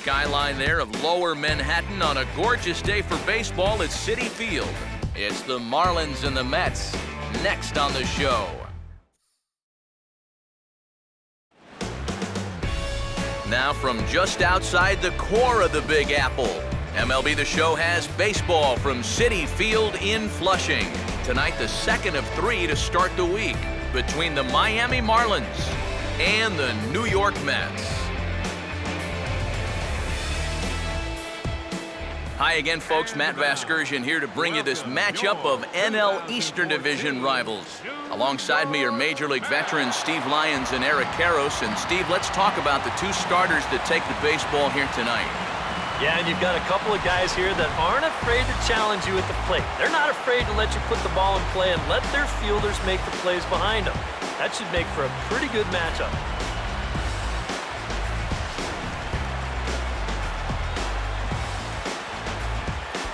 skyline there of lower Manhattan on a gorgeous day for baseball at Citi Field. It's the Marlins and the Mets next on the show. Now from just outside the core of the Big Apple, MLB The Show has baseball from Citi Field in Flushing. Tonight, the second of 3 to start the week between the Miami Marlins and the New York Mets. Hi again, folks. Matt Vasgersian here to bring you this matchup of NL Eastern Division rivals. Alongside me are Major League veterans Steve Lyons and Eric Karros. And Steve, let's talk about the two starters that take the baseball here tonight. Yeah, and you've got a couple of guys here that aren't afraid to challenge you at the plate. They're not afraid to let you put the ball in play and let their fielders make the plays behind them. That should make for a pretty good matchup.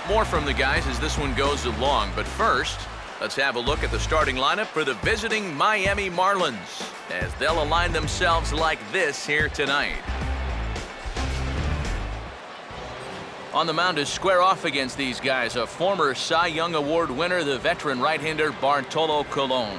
More from the guys as this one goes along, but first, let's have a look at the starting lineup for the visiting Miami Marlins as they'll align themselves like this here tonight. On the mound to square off against these guys, a former Cy Young Award winner, the veteran right-hander Bartolo Colon.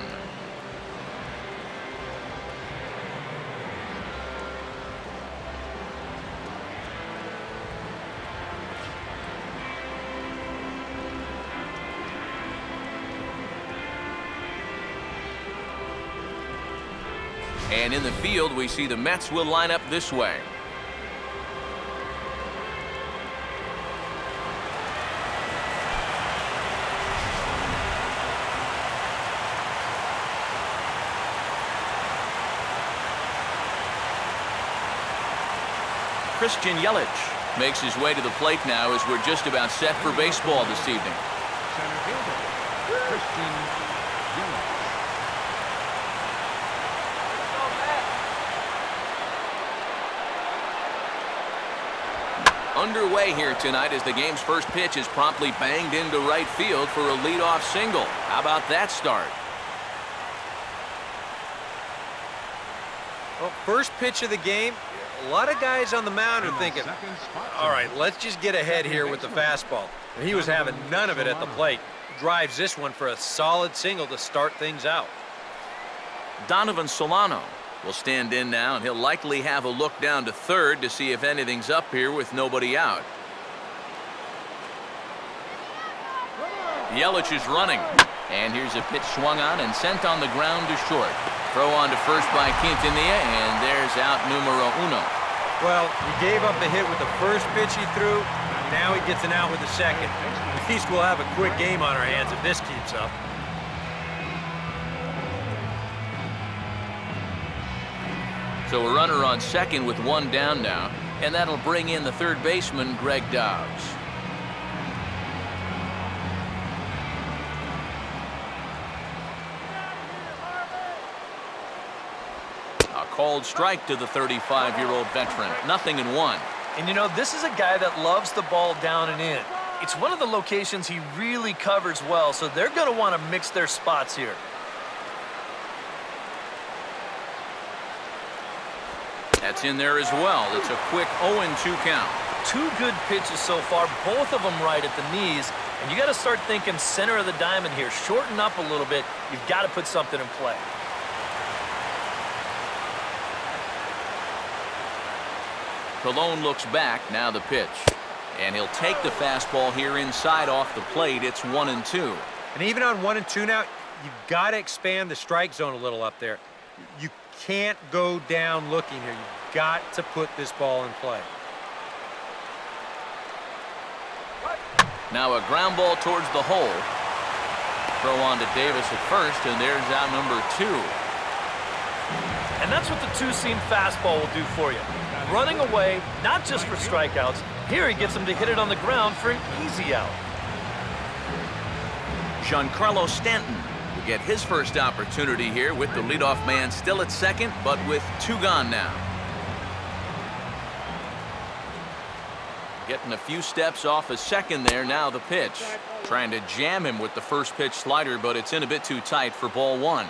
And in the field, we see the Mets will line up this way. Christian Yelich makes his way to the plate now as we're just about set for baseball this evening. Center fielder, Christian Yelich. Underway here tonight as the game's first pitch is promptly banged into right field for a leadoff single. How about that start? Well, first pitch of the game, a lot of guys on the mound are thinking, all right, let's just get ahead here with the fastball. And he was having none of it at the plate. Drives this one for a solid single to start things out. Donovan Solano will stand in now, and he'll likely have a look down to third to see if anything's up here with nobody out. Yelich is running, and here's a pitch swung on and sent on the ground to short. Throw on to first by Quintanilla, and there's out numero uno. Well, he gave up the hit with the first pitch he threw. Now he gets an out with the second. At least we'll have a quick game on our hands if this keeps up. So a runner on second with one down now, and that'll bring in the third baseman, Greg Dobbs. A called strike to the 35-year-old veteran. 0-1. And you know, this is a guy that loves the ball down and in. It's one of the locations he really covers well, so they're going to want to mix their spots here. That's in there as well. It's a quick 0-2 count. Two good pitches so far, both of them right at the knees. And you got to start thinking center of the diamond here. Shorten up a little bit. You've got to put something in play. Colon looks back. Now the pitch. And he'll take the fastball here inside off the plate. It's 1-2. And even on 1-2 now, you've got to expand the strike zone a little up there. You can't go down looking here. You've got to put this ball in play. Now a ground ball towards the hole. Throw on to Davis at first, and there's out number 2. And that's what the two-seam fastball will do for you. Running away, not just for strikeouts. Here he gets him to hit it on the ground for an easy out. Giancarlo Stanton will get his first opportunity here with the leadoff man still at second, but with 2 gone now. Getting a few steps off a second there. Now the pitch. Trying to jam him with the first pitch slider, but it's in a bit too tight for ball 1.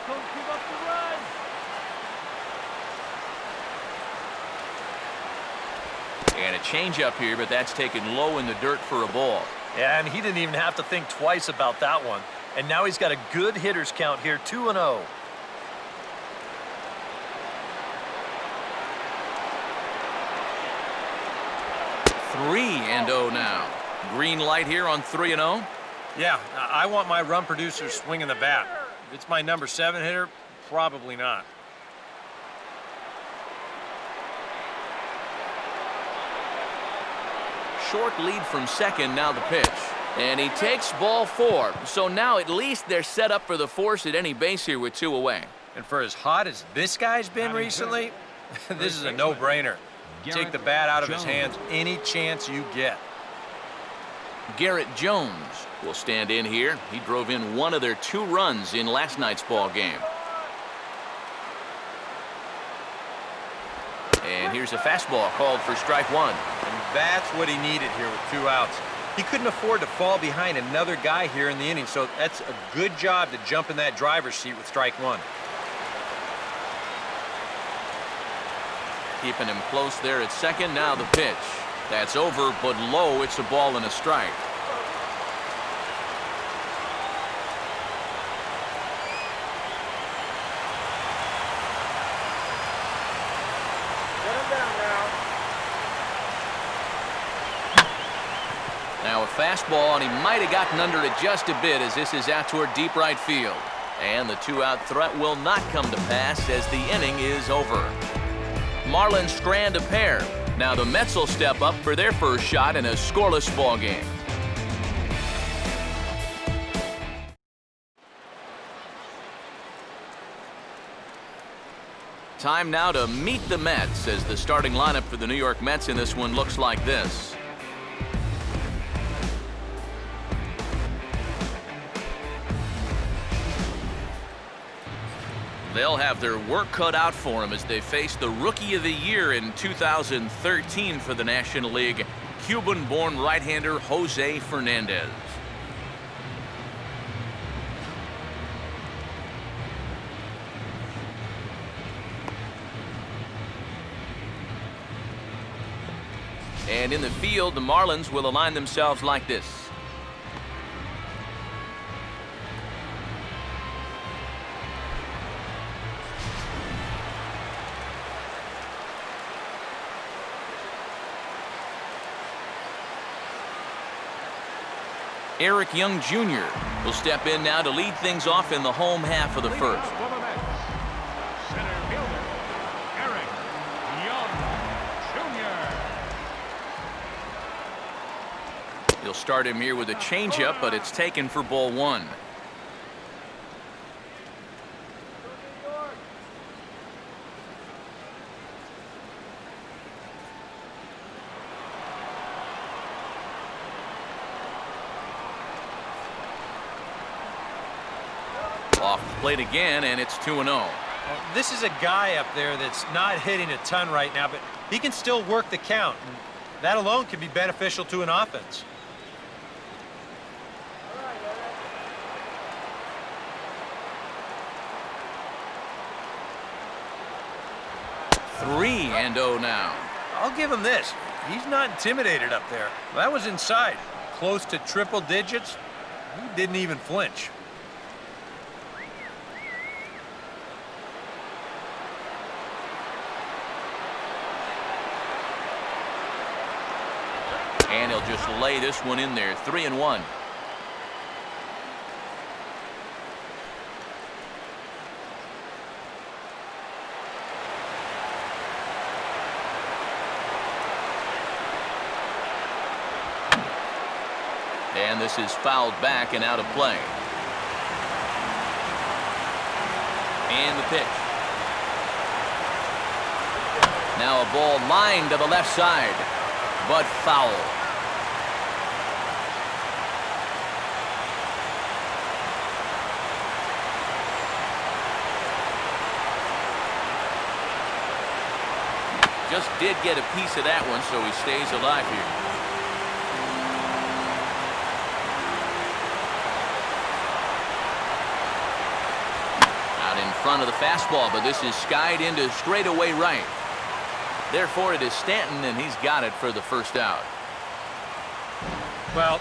Don't give up the run. And a changeup here, but that's taken low in the dirt for a ball. Yeah, and he didn't even have to think twice about that one. And now he's got a good hitter's count here, 2-0. Three and 0 now. Green light here on 3-0. Yeah, I want my run producer swinging the bat. If it's my number 7 hitter, probably not. Short lead from second, now the pitch. And he takes ball 4. So now at least they're set up for the force at any base here with 2 away. And for as hot as this guy's been recently, this is a no-brainer. Take the bat out of his hands any chance you get. Garrett Jones will stand in here. He drove in one of their 2 runs in last night's ball game. And here's a fastball called for strike 1. And that's what he needed here with 2 outs. He couldn't afford to fall behind another guy here in the inning, so that's a good job to jump in that driver's seat with strike 1. Keeping him close there at second. Now the pitch. That's over, but low. It's a ball and a strike. Now a fastball, and he might have gotten under it just a bit as this is out toward deep right field. And the 2-out threat will not come to pass as the inning is over. Marlins strand a pair. Now the Mets will step up for their first shot in a scoreless ball game. Time now to meet the Mets as the starting lineup for the New York Mets in this one looks like this. They'll have their work cut out for them as they face the Rookie of the Year in 2013 for the National League, Cuban-born right-hander Jose Fernandez. And in the field, the Marlins will align themselves like this. Eric Young Jr. will step in now to lead things off in the home half of the first. Center fielder, Eric Young Jr. He'll start him here with a changeup, but it's taken for ball 1. Off the plate again, and it's 2-0. Well, this is a guy up there that's not hitting a ton right now, but he can still work the count. And that alone can be beneficial to an offense. Three and 0 now. I'll give him this. He's not intimidated up there. That was inside. Close to triple digits. He didn't even flinch. And he'll just lay this one in there. 3-1. And this is fouled back and out of play. And the pitch. Now a ball lined to the left side, but foul. Just did get a piece of that one, so he stays alive here. Out front of the fastball, but this is skied into straightaway right. Therefore, it is Stanton, and he's got it for the first out. Well,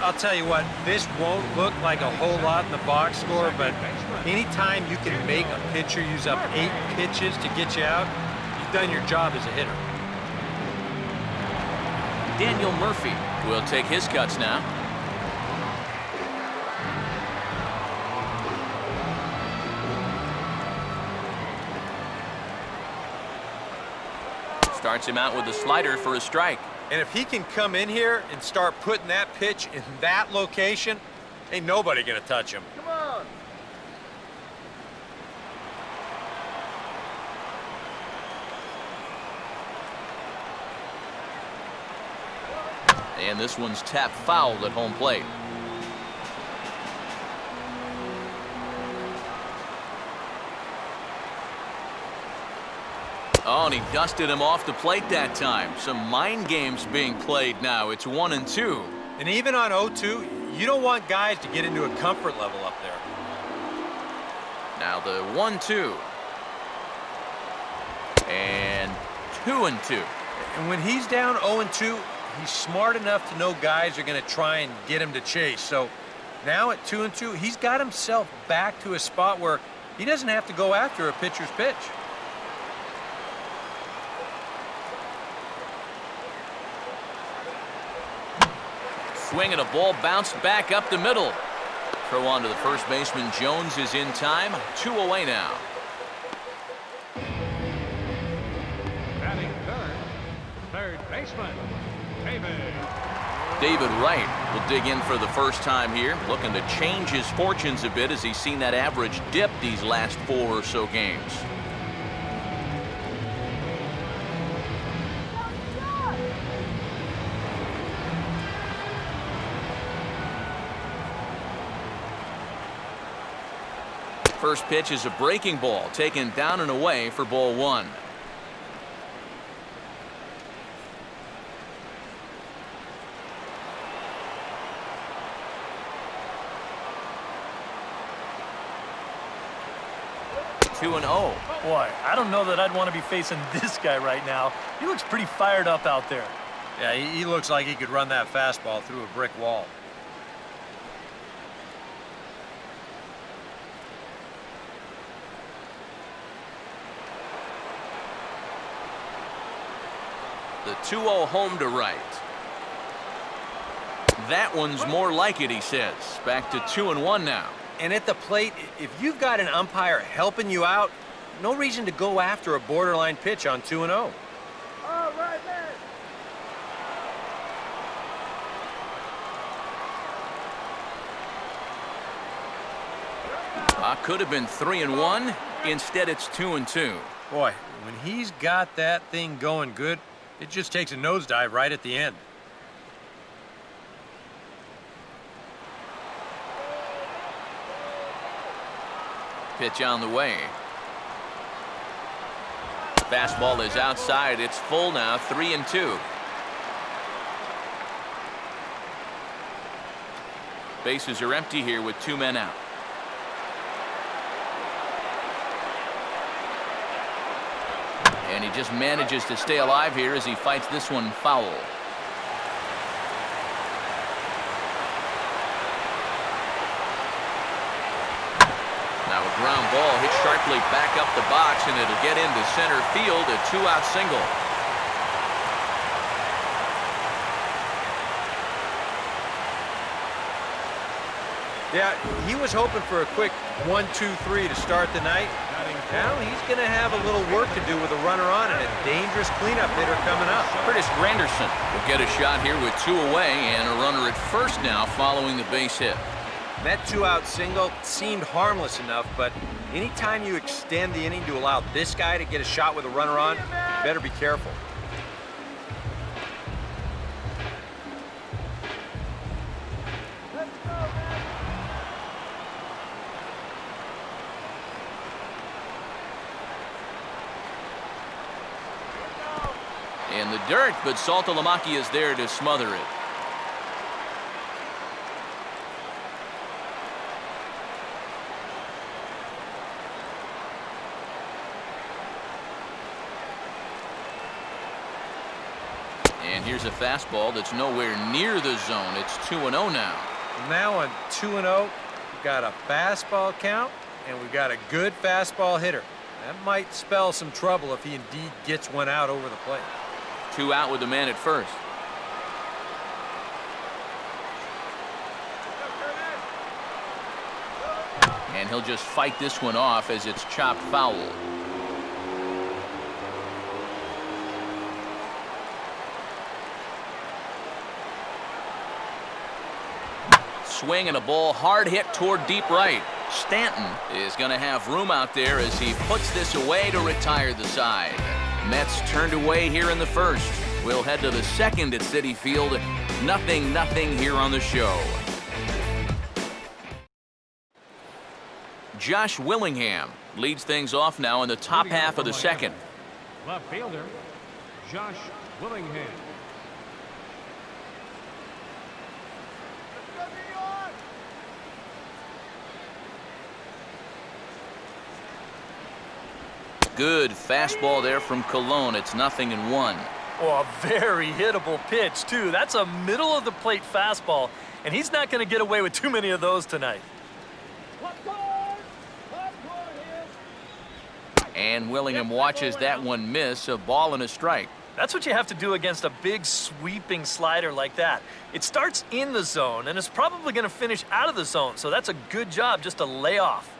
I'll tell you what, this won't look like a whole lot in the box score, but anytime you can make a pitcher use up 8 pitches to get you out, you've done your job as a hitter. Daniel Murphy will take his cuts now. Starts him out with a slider for a strike. And if he can come in here and start putting that pitch in that location, ain't nobody gonna touch him. Come on. And this one's tapped foul at home plate. Oh, and he dusted him off the plate that time. Some mind games being played now. It's 1-2. And even on 0-2, you don't want guys to get into a comfort level up there. Now the 1-2. And 2-2. And when he's down 0-2, he's smart enough to know guys are going to try and get him to chase. So now at 2-2, he's got himself back to a spot where he doesn't have to go after a pitcher's pitch. Swing and a ball bounced back up the middle. Throw on to the first baseman. Jones is in time. 2 away now. Batting third baseman, David Wright will dig in for the first time here, looking to change his fortunes a bit as he's seen that average dip these last 4 or so games. First pitch is a breaking ball, taken down and away for ball 1. Two and 0. Boy, I don't know that I'd want to be facing this guy right now. He looks pretty fired up out there. Yeah, he looks like he could run that fastball through a brick wall. The 2-0 home to right. That one's more like it, he says. Back to 2-1 now. And at the plate, if you've got an umpire helping you out, no reason to go after a borderline pitch on 2-0. all right, man. Could have been 3-1. Instead, it's 2-2. Boy, when he's got that thing going good, it just takes a nosedive right at the end. Pitch on the way. Fastball is outside. It's full now, 3-2. Bases are empty here with 2 men out. And he just manages to stay alive here as he fights this one foul. Now a ground ball hit sharply back up the box, and it'll get into center field, a 2-out single. Yeah, he was hoping for a quick 1-2-3 to start the night. Now he's going to have a little work to do with a runner on and a dangerous cleanup hitter coming up. Curtis Granderson will get a shot here with 2 away and a runner at first now following the base hit. That 2-out single seemed harmless enough, but anytime you extend the inning to allow this guy to get a shot with a runner on, you better be careful. In the dirt, but Saltalamacchia is there to smother it. And here's a fastball that's nowhere near the zone. It's 2-0 now. Now on 2-0, we've got a fastball count, and we've got a good fastball hitter. That might spell some trouble if he indeed gets one out over the plate. 2 out with the man at first. And he'll just fight this one off as it's chopped foul. Swing and a ball hard hit toward deep right. Stanton is going to have room out there as he puts this away to retire the side. Mets turned away here in the first. We'll head to the second at Citi Field. 0-0 here on the show. Josh Willingham leads things off now in the top half of the second. Left fielder, Josh Willingham. Good fastball there from Colon. It's 0-1. Oh, a very hittable pitch, too. That's a middle-of-the-plate fastball, and he's not going to get away with too many of those tonight. And Willingham watches that one miss. A ball and a strike. That's what you have to do against a big sweeping slider like that. It starts in the zone, and it's probably going to finish out of the zone, so that's a good job just to lay off.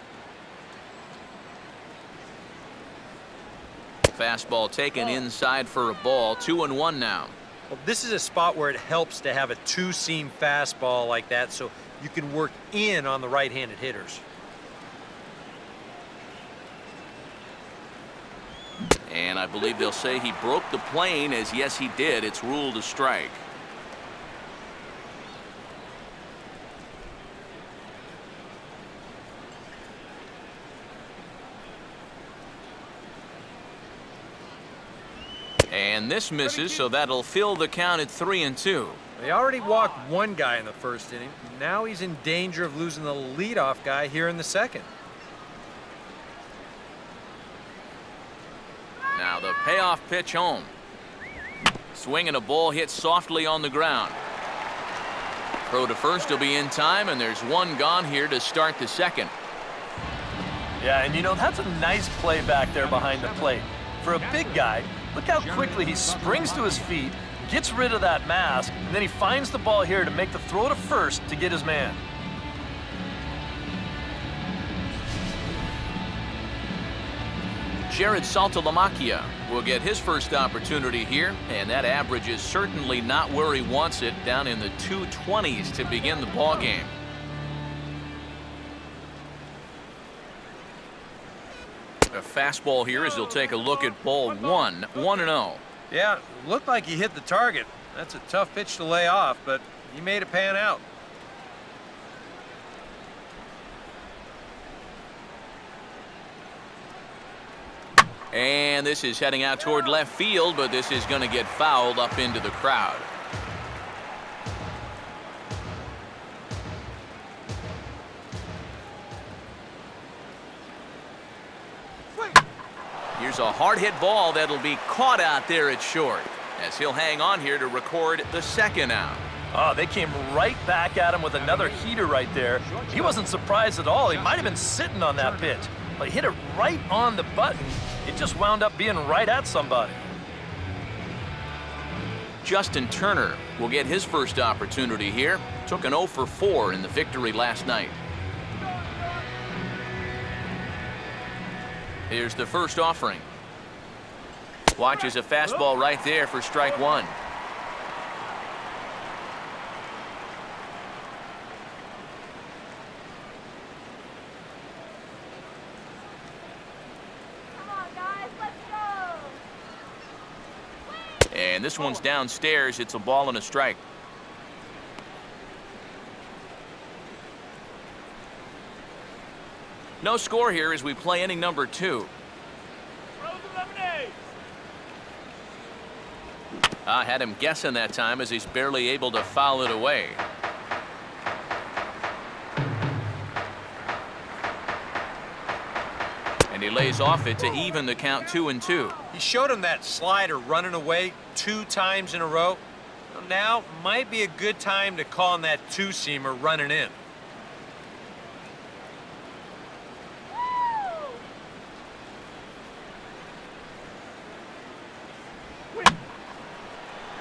Fastball taken inside for a ball. 2-1 now. Well, this is a spot where it helps to have a two-seam fastball like that so you can work in on the right-handed hitters. And I believe they'll say he broke the plane, as yes he did. It's ruled a strike. And this misses, so that'll fill the count at 3-2. They already walked one guy in the first inning. Now he's in danger of losing the leadoff guy here in the second. Now the payoff pitch home. Swing and a ball hit softly on the ground. Throw to first will be in time, and there's one gone here to start the second. Yeah, and you know, that's a nice play back there behind the plate. For a big guy, look how quickly he springs to his feet, gets rid of that mask, and then he finds the ball here to make the throw to first to get his man. Jared Saltalamacchia will get his first opportunity here, and that average is certainly not where he wants it, down in the 220s to begin the ball game. A fastball here as he'll take a look at ball 1. 1-0. Yeah, looked like he hit the target. That's a tough pitch to lay off, but he made it pan out. And this is heading out toward left field, but this is going to get fouled up into the crowd. Here's a hard-hit ball that'll be caught out there at short, as he'll hang on here to record the second out. Oh, they came right back at him with another heater right there. He wasn't surprised at all. He might have been sitting on that pitch, but he hit it right on the button. It just wound up being right at somebody. Justin Turner will get his first opportunity here. Took an 0 for 4 in the victory last night. Here's the first offering. Watches a fastball right there for strike 1. Come on, guys, let's go. And this one's downstairs. It's a ball and a strike. No score here as we play inning number 2. I had him guessing that time as he's barely able to foul it away. And he lays off it to even the count 2-2. He showed him that slider running away 2 times in a row. Now might be a good time to call on that two-seamer running in.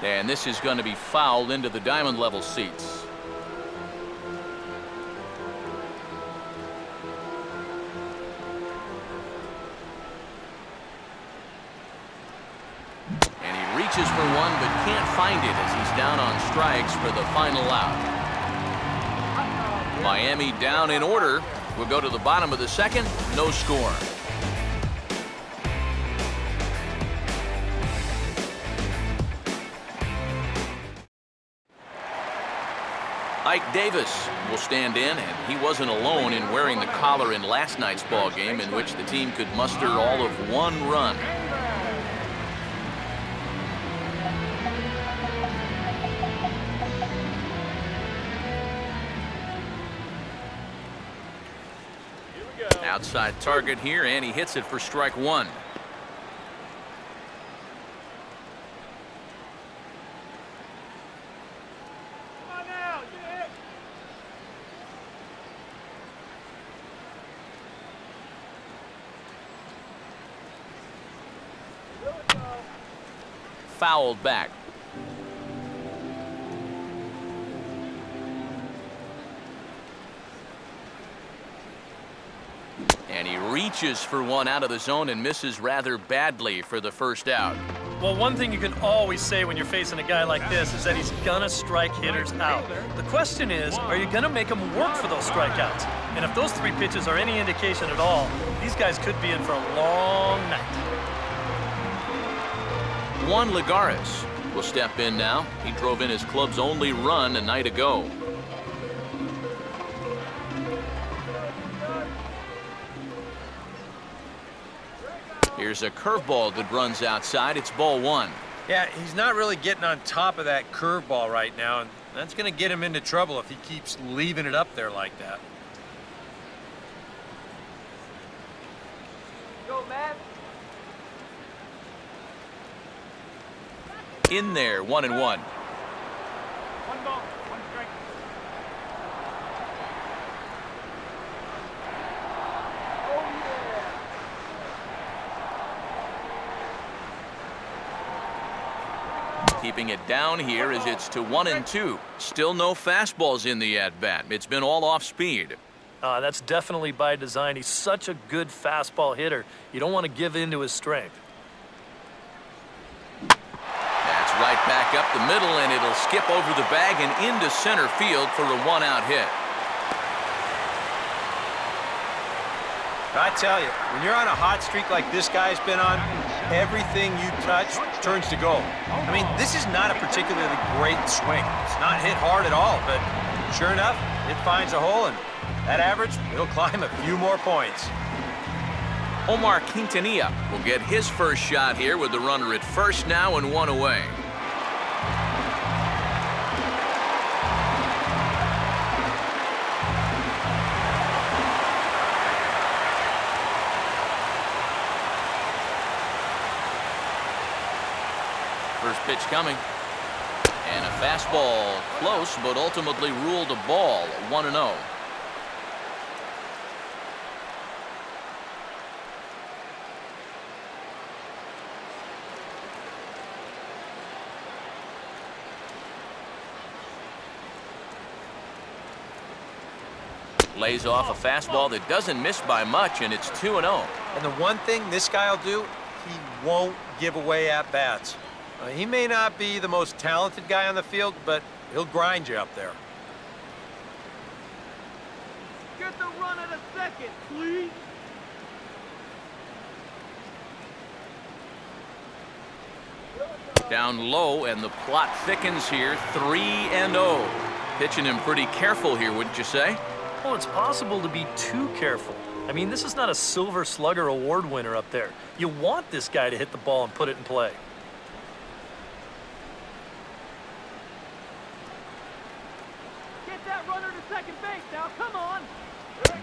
And this is going to be fouled into the diamond level seats. And he reaches for one but can't find it as he's down on strikes for the final out. Miami down in order. We'll go to the bottom of the second. No score. Ike Davis will stand in, and he wasn't alone in wearing the collar in last night's ball game, in which the team could muster all of one run. Outside target here, and he hits it for strike one. Fouled back. And he reaches for one out of the zone and misses rather badly for the first out. Well, one thing you can always say when you're facing a guy like this is that he's gonna strike hitters out. The question is, are you gonna make him work for those strikeouts? And if those three pitches are any indication at all, these guys could be in for a long night. Juan Lagares will step in now. He drove in his club's only run a night ago. Here's a curveball that runs outside. It's ball one. Yeah, he's not really getting on top of that curveball right now, and that's going to get him into trouble if he keeps leaving it up there like that. Go, man. In there, 1-1. One ball, one strike. Keeping it down here as it's to 1-2. Still no fastballs in the at-bat. It's been all off speed. That's definitely by design. He's such a good fastball hitter. You don't want to give in to his strength. That's right back up the middle, and it'll skip over the bag and into center field for a one-out hit. I tell you, when you're on a hot streak like this guy's been on, everything you touch turns to gold. I mean, this is not a particularly great swing. It's not hit hard at all, but sure enough, it finds a hole, and that average, it'll climb a few more points. Omar Quintanilla will get his first shot here with the runner at first now and one away. First pitch coming. And a fastball close, but ultimately ruled a ball, 1-0. Lays off a fastball that doesn't miss by much, and it's 2-0. And the one thing this guy will do, he won't give away at-bats. He may not be the most talented guy on the field, but he'll grind you up there. Get the run at a second, please. Down low, and the plot thickens here, 3-0. Pitching him pretty careful here, wouldn't you say? Well, it's possible to be too careful. I mean, this is not a Silver Slugger award winner up there. You want this guy to hit the ball and put it in play. Get that runner to second base now, come on.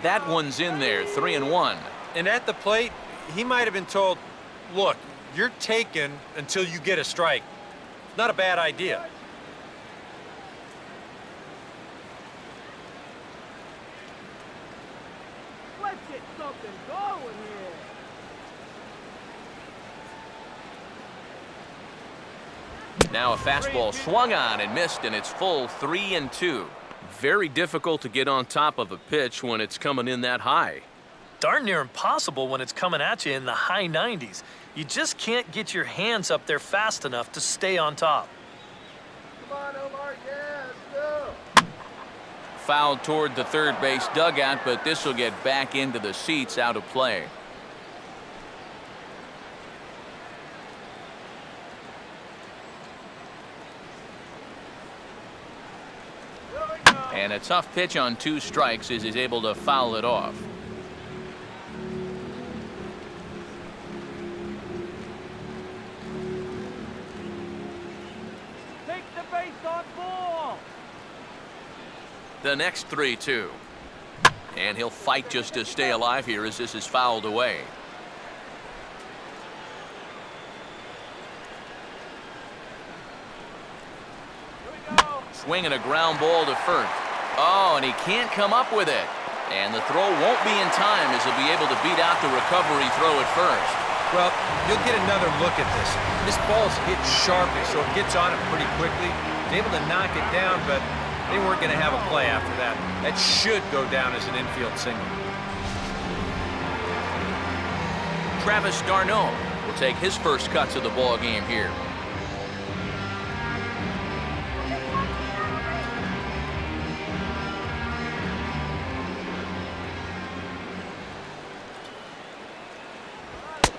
That one's in there, 3-1. And at the plate, he might have been told, look, you're taken until you get a strike. Not a bad idea. get something going here. Now a fastball swung on and missed, and it's full 3-2. Very difficult to get on top of a pitch when it's coming in that high. Darn near impossible when it's coming at you in the high 90s. You just can't get your hands up there fast enough to stay on top. Come on, Omar, yes, go. Fouled toward the third base dugout, but this will get back into the seats, out of play. And a tough pitch on 2 strikes as he's able to foul it off. Take the base on ball. The next 3-2. And he'll fight just to stay alive here as this is fouled away. Swinging a ground ball to first. Oh, and he can't come up with it. And the throw won't be in time as he'll be able to beat out the recovery throw at first. Well, you'll get another look at this. This ball's hit sharply, so it gets on it pretty quickly. He's able to knock it down, but they weren't going to have a play after that. That should go down as an infield single. Travis d'Arnaud will take his first cuts of the ball game here.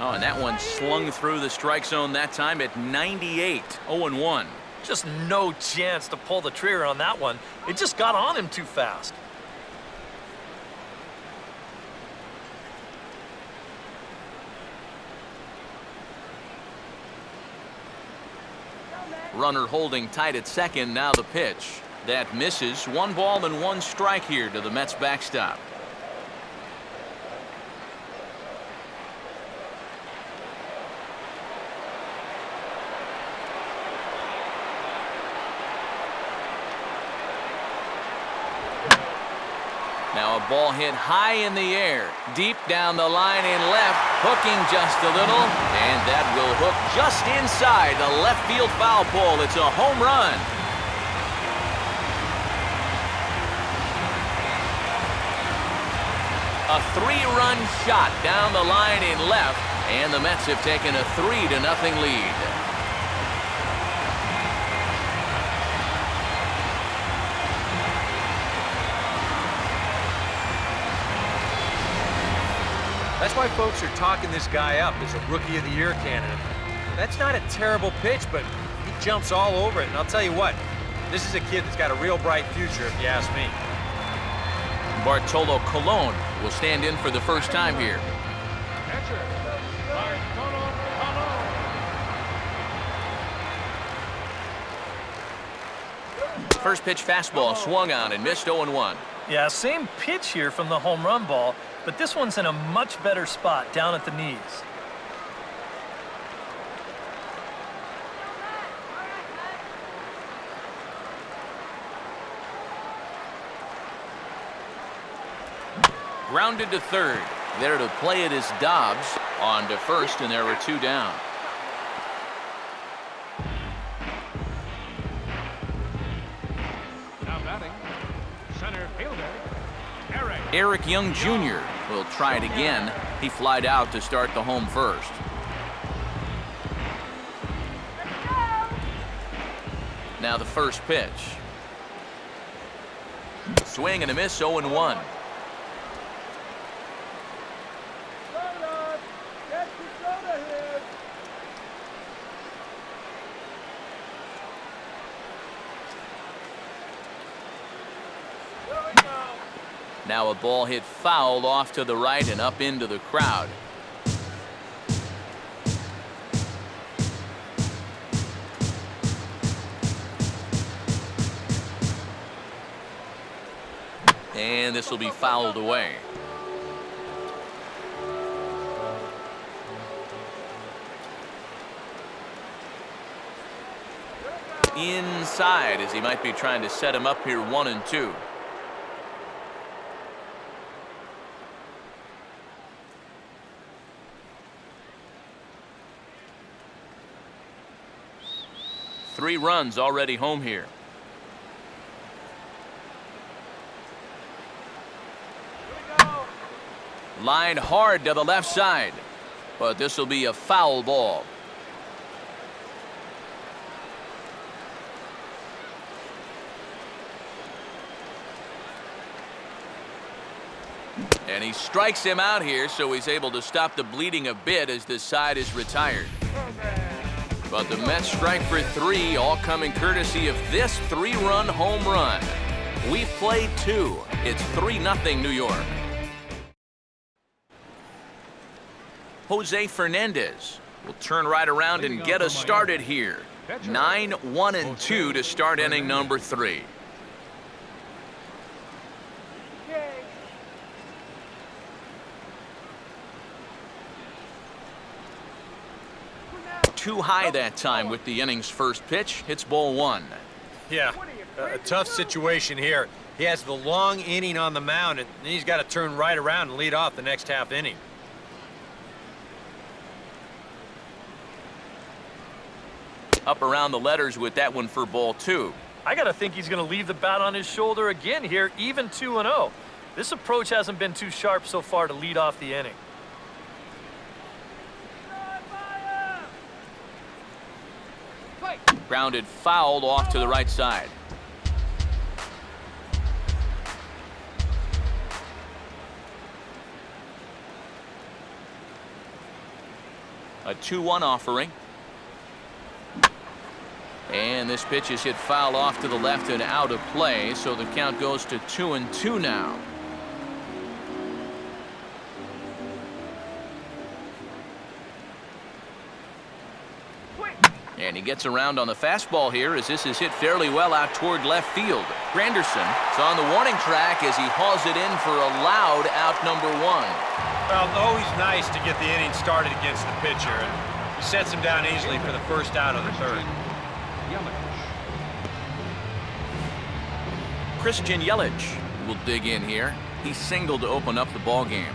Oh, and that one slung through the strike zone that time at 98, 0-1. Just no chance to pull the trigger on that one. It just got on him too fast. Runner holding tight at second. Now the pitch. That misses. 1 ball and 1 strike here to the Mets backstop. Now a ball hit high in the air, deep down the line in left, hooking just a little, and that will hook just inside the left field foul pole. It's a home run. A 3-run shot down the line in left, and the Mets have taken a 3-0 lead. That's why folks are talking this guy up as a Rookie of the Year candidate. That's not a terrible pitch, but he jumps all over it. And I'll tell you what, this is a kid that's got a real bright future, if you ask me. Bartolo Colon will stand in for the first time here. Catcher, Bartolo Colon. First pitch fastball swung on and missed 0-1. Yeah, same pitch here from the home run ball, but this one's in a much better spot down at the knees. Grounded to third. There to play it is Dobbs. On to first, and there were 2 down. Now batting, center fielder, Eric Young Jr. will try it again. He flied out to start the home first. Now the first pitch. Swing and a miss, 0-1. Now a ball hit foul off to the right and up into the crowd. And this will be fouled away. Inside as he might be trying to set him up here 1-2. 3 runs already home here. Line hard to the left side, but this will be a foul ball. And he strikes him out here, so he's able to stop the bleeding a bit as this side is retired. But the Mets strike for 3, all coming courtesy of this 3-run home run. We've played 2. It's 3-0 New York. Jose Fernandez will turn right around and get us started here. 9-1-2 to start inning number 3. Too high that time with the inning's first pitch. It's ball 1. Yeah, a tough situation here. He has the long inning on the mound, and then he's got to turn right around and lead off the next half inning. Up around the letters with that one for ball 2. I got to think he's going to leave the bat on his shoulder again here, even 2-0. This approach hasn't been too sharp so far to lead off the inning. Grounded fouled off to the right side. A 2-1 offering. And this pitch is hit foul off to the left and out of play, so the count goes to 2-2 now. And he gets around on the fastball here as this is hit fairly well out toward left field. Granderson is on the warning track as he hauls it in for a loud out number 1. Well, always nice to get the inning started against the pitcher, and he sets him down easily for the first out of the 3rd. Christian Yelich will dig in here. He singled to open up the ball game.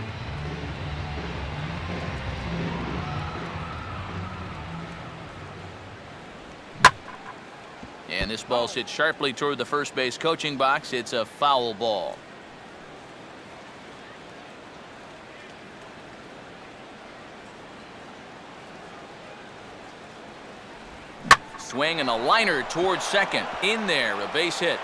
And this ball's hit sharply toward the first base coaching box. It's a foul ball. Swing and a liner towards second. In there, a base hit.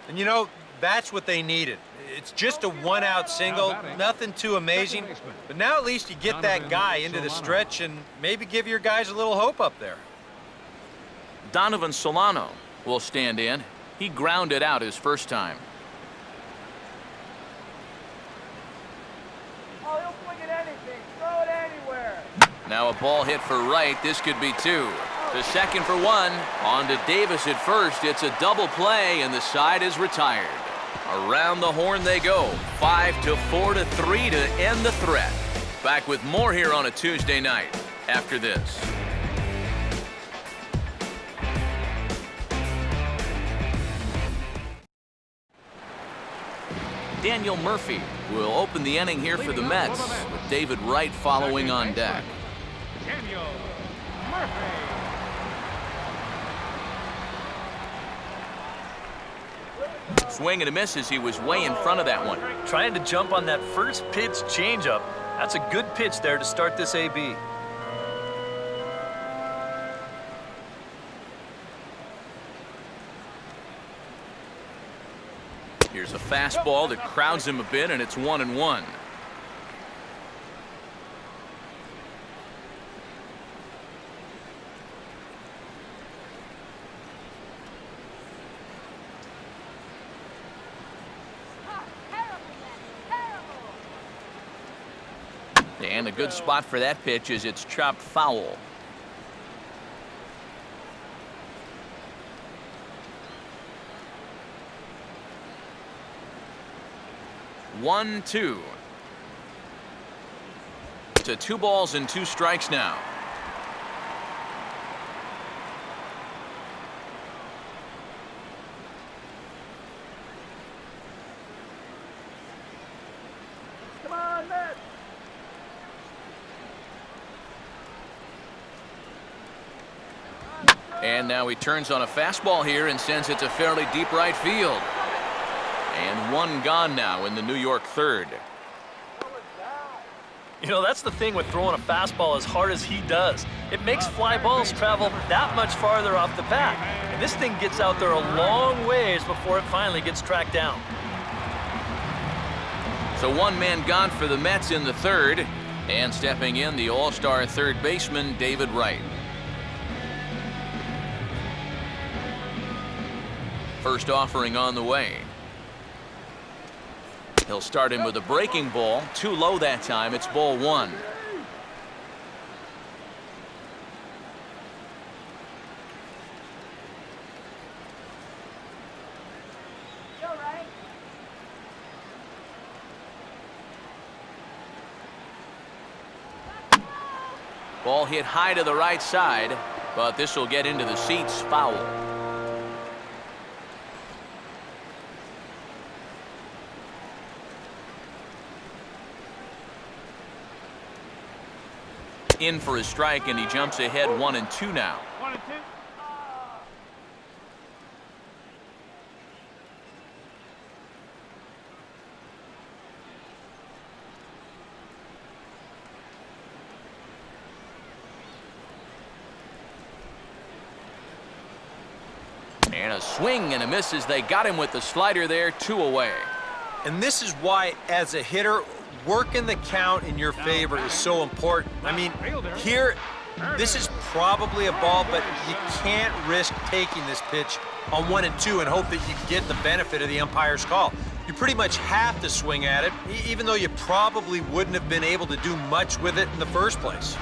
And you know, that's what they needed. It's just a 1-out single, nothing too amazing. But now at least you get that guy into the stretch and maybe give your guys a little hope up there. Donovan Solano will stand in. He grounded out his first time. Oh, he'll swing at anything. Throw it anywhere. Now a ball hit for right. This could be 2. To second for 1. On to Davis at first. It's a double play, and the side is retired. Around the horn they go. 5-4 to 3 to end the threat. Back with more here on a Tuesday night after this. Daniel Murphy will open the inning here for the Mets, with David Wright following on deck. Daniel Murphy. Swing and a miss as he was way in front of that one. Trying to jump on that first pitch changeup. That's a good pitch there to start this AB. Here's a fastball that crowds him a bit, and it's 1-1. And a good spot for that pitch is it's chopped foul. One, 2. To 2 balls and 2 strikes now. Come on, Mets. And now he turns on a fastball here and sends it to fairly deep right field. And one gone now in the New York third. You know, that's the thing with throwing a fastball as hard as he does. It makes fly balls travel that much farther off the bat. And this thing gets out there a long ways before it finally gets tracked down. So one man gone for the Mets in the third. And stepping in, the all-star third baseman, David Wright. First offering on the way. He'll start him with a breaking ball. Too low that time. It's ball one. Ball hit high to the right side, but this will get into the seats, foul. In for a strike, and he jumps ahead 1-2 now. 1-2. And a swing and a miss as they got him with the slider there, 2 away. And this is why, as a hitter, working the count in your favor is so important. I mean, here, this is probably a ball, but you can't risk taking this pitch on 1-2 and hope that you get the benefit of the umpire's call. You pretty much have to swing at it, even though you probably wouldn't have been able to do much with it in the first place.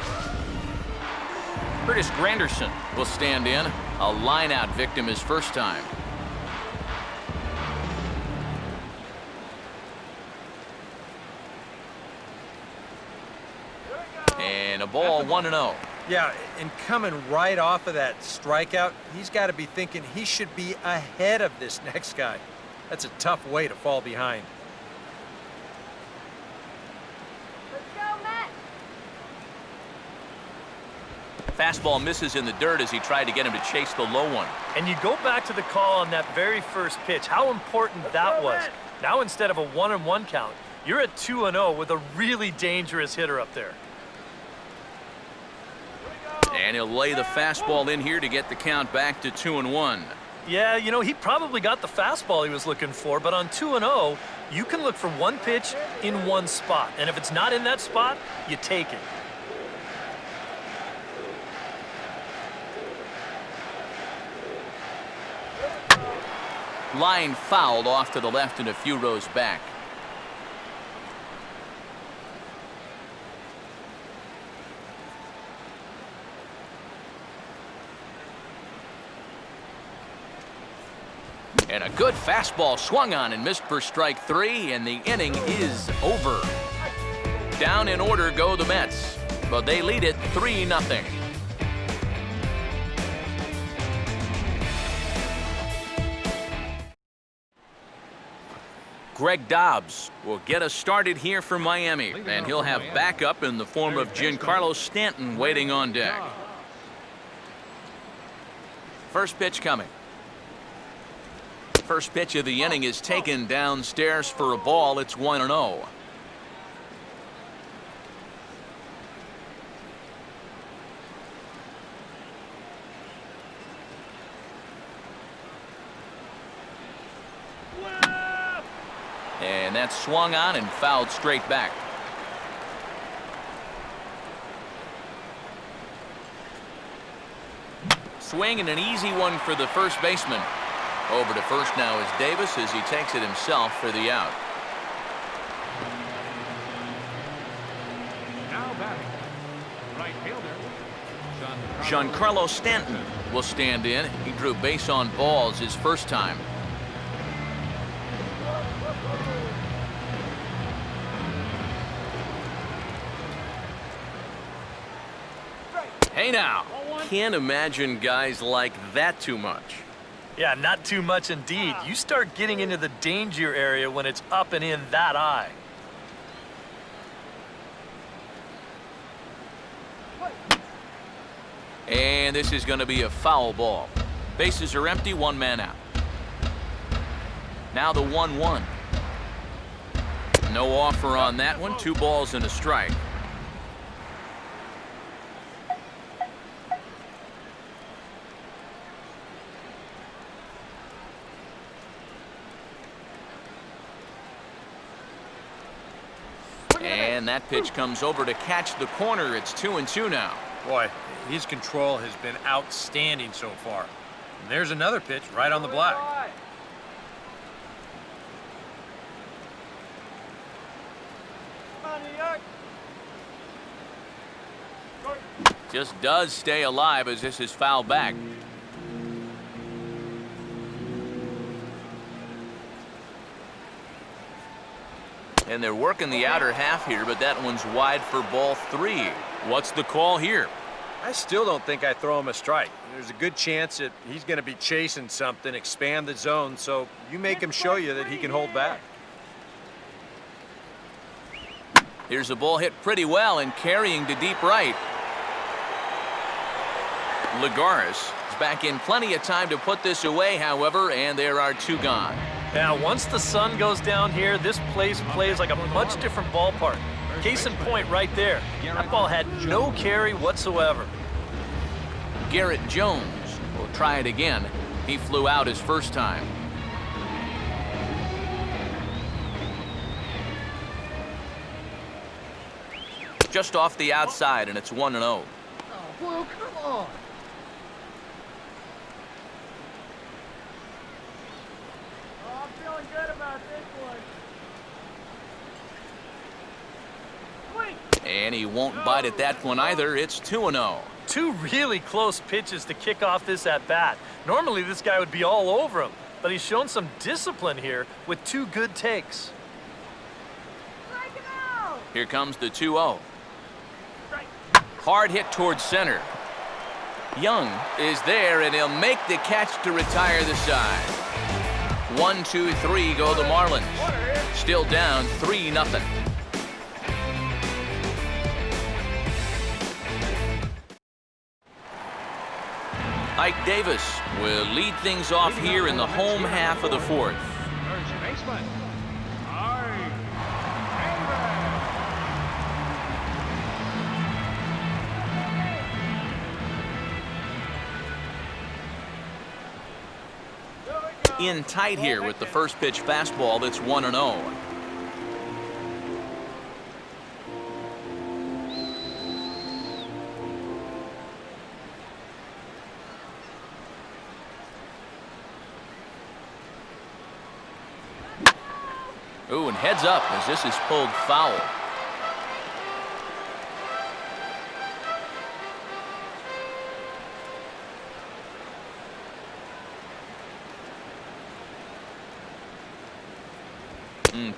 Curtis Granderson will stand in. A line-out victim his first time. And a ball, 1-0. Yeah, and coming right off of that strikeout, he's got to be thinking he should be ahead of this next guy. That's a tough way to fall behind. Let's go, Matt. Fastball misses in the dirt as he tried to get him to chase the low one. And you go back to the call on that very first pitch, how important that was. Now instead of a 1-1 count, you're at 2-0 with a really dangerous hitter up there. And he'll lay the fastball in here to get the count back to 2-1. Yeah, you know, he probably got the fastball he was looking for, but on 2-0, you can look for one pitch in one spot. And if it's not in that spot, you take it. Line fouled off to the left and a few rows back. And a good fastball swung on and missed for strike 3, and the inning is over. Down in order go the Mets, but they lead it 3-0. Greg Dobbs will get us started here for Miami, and he'll have backup in the form of Giancarlo Stanton waiting on deck. First pitch coming. First pitch of the inning is taken downstairs for a ball. It's 1-0. And that's swung on and fouled straight back. Swing and an easy one for the first baseman. Over to first now is Davis as he takes it himself for the out. Now batting, right fielder, Giancarlo Stanton will stand in. He drew base on balls his first time. Hey now, can't imagine guys like that too much. Yeah, not too much indeed. You start getting into the danger area when it's up and in that eye. And this is going to be a foul ball. Bases are empty, one man out. Now the 1-1. No offer on that one. 2 balls and a strike. And that pitch comes over to catch the corner. It's 2-2 now. Boy, his control has been outstanding so far. And there's another pitch right on the black. Just does stay alive as this is fouled back. And they're working the outer half here, but that one's wide for ball 3. What's the call here? I still don't think I throw him a strike. There's a good chance that he's going to be chasing something, expand the zone, so you make him show you that he can hold back. Here's a ball hit pretty well and carrying to deep right. Lagares is back in plenty of time to put this away, however, and there are 2 gone. Now, once the sun goes down here, this place plays like a much different ballpark. Case in point right there. That ball had no carry whatsoever. Garrett Jones will try it again. He flew out his first time. Just off the outside, and it's 1-0. Oh, Blue, come on. Oh, I'm feeling good about this one. Wait. And he won't bite at that one either. It's 2-0. 2 really close pitches to kick off this at-bat. Normally, this guy would be all over him, but he's shown some discipline here with 2 good takes. Strike him out. Here comes the 2-0. Hard hit towards center. Young is there, and he'll make the catch to retire the side. 1, 2, 3 go the Marlins. Still down 3-0. Ike Davis will lead things off here in the home half of the 4th. First baseman. In tight here with the first pitch fastball that's 1-0. Ooh, and heads up as this is pulled foul.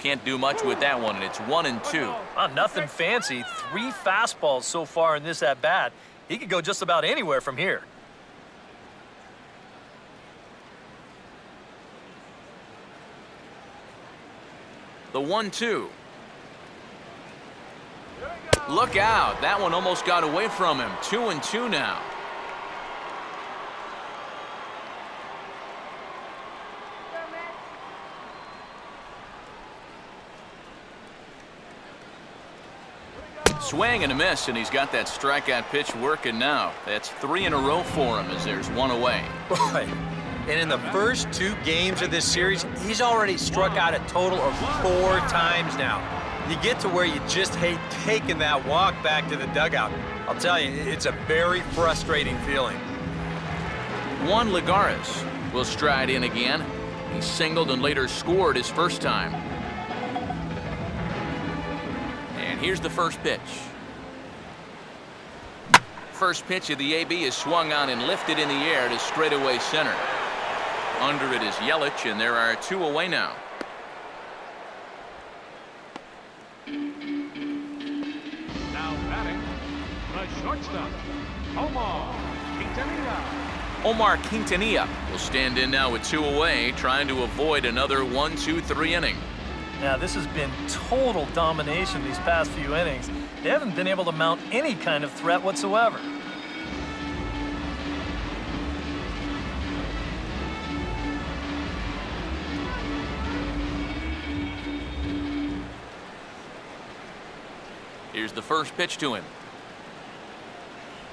Can't do much with that one, and it's 1-2. Nothing fancy. 3 fastballs so far in this at-bat. He could go just about anywhere from here. The 1-2. Look out. That one almost got away from him. 2-2 now. Swing and a miss, and he's got that strikeout pitch working now. That's 3 in a row for him as there's 1 away. Boy, and in the first 2 games of this series, he's already struck out a total of 4 times now. You get to where you just hate taking that walk back to the dugout. I'll tell you, it's a very frustrating feeling. Juan Lagares will stride in again. He singled and later scored his first time. And here's the first pitch. First pitch of the AB is swung on and lifted in the air to straightaway center. Under it is Yelich, and there are 2 away now. Now batting, the shortstop, Omar Quintanilla will stand in now with 2 away, trying to avoid another 1-2-3 inning. Now, this has been total domination these past few innings. They haven't been able to mount any kind of threat whatsoever. Here's the first pitch to him.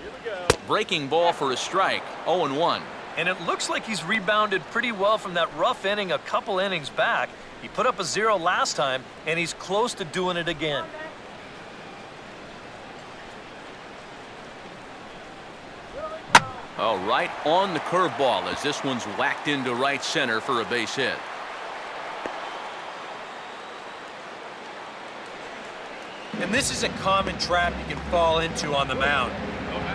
Here we go. Breaking ball for a strike, 0-1. And it looks like he's rebounded pretty well from that rough inning a couple innings back. He put up a 0 last time, and he's close to doing it again. Oh, right on the curveball as this one's whacked into right center for a base hit. And this is a common trap you can fall into on the mound.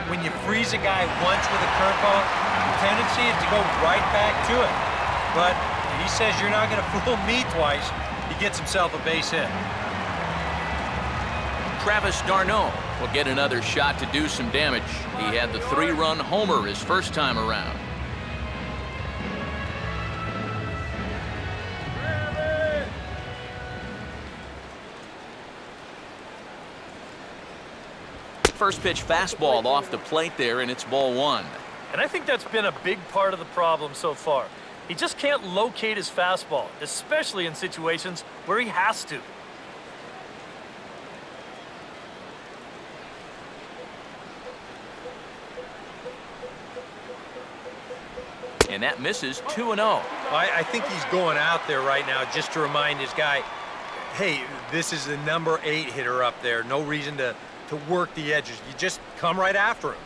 When you freeze a guy once with a curveball, the tendency is to go right back to it. But he says you're not going to fool me twice. He gets himself a base hit. Travis d'Arnaud will get another shot to do some damage. He had the 3-run homer his first time around. First pitch fastball off the plate there, and it's ball 1. And I think that's been a big part of the problem so far. He just can't locate his fastball, especially in situations where he has to. And that misses 2-0. I think he's going out there right now just to remind his guy, hey, this is the number 8 hitter up there. No reason to work the edges. You just come right after him.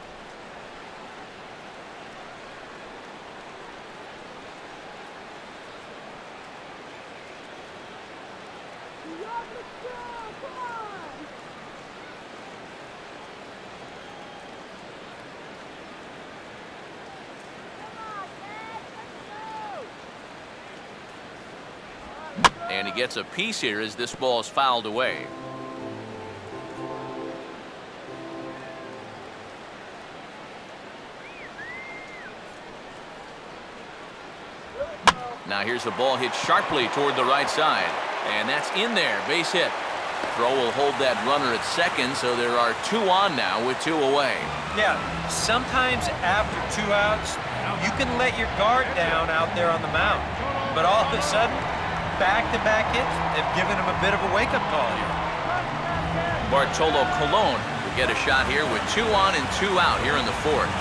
And he gets a piece here as this ball is fouled away. Now here's a ball hit sharply toward the right side. And that's in there, base hit. Throw will hold that runner at second, so there are 2 on now with 2 away. Yeah, sometimes after 2 outs, you can let your guard down out there on the mound. But all of a sudden, back-to-back hits have given him a bit of a wake-up call here. Bartolo Colon will get a shot here with 2 on and 2 out here in the 4th.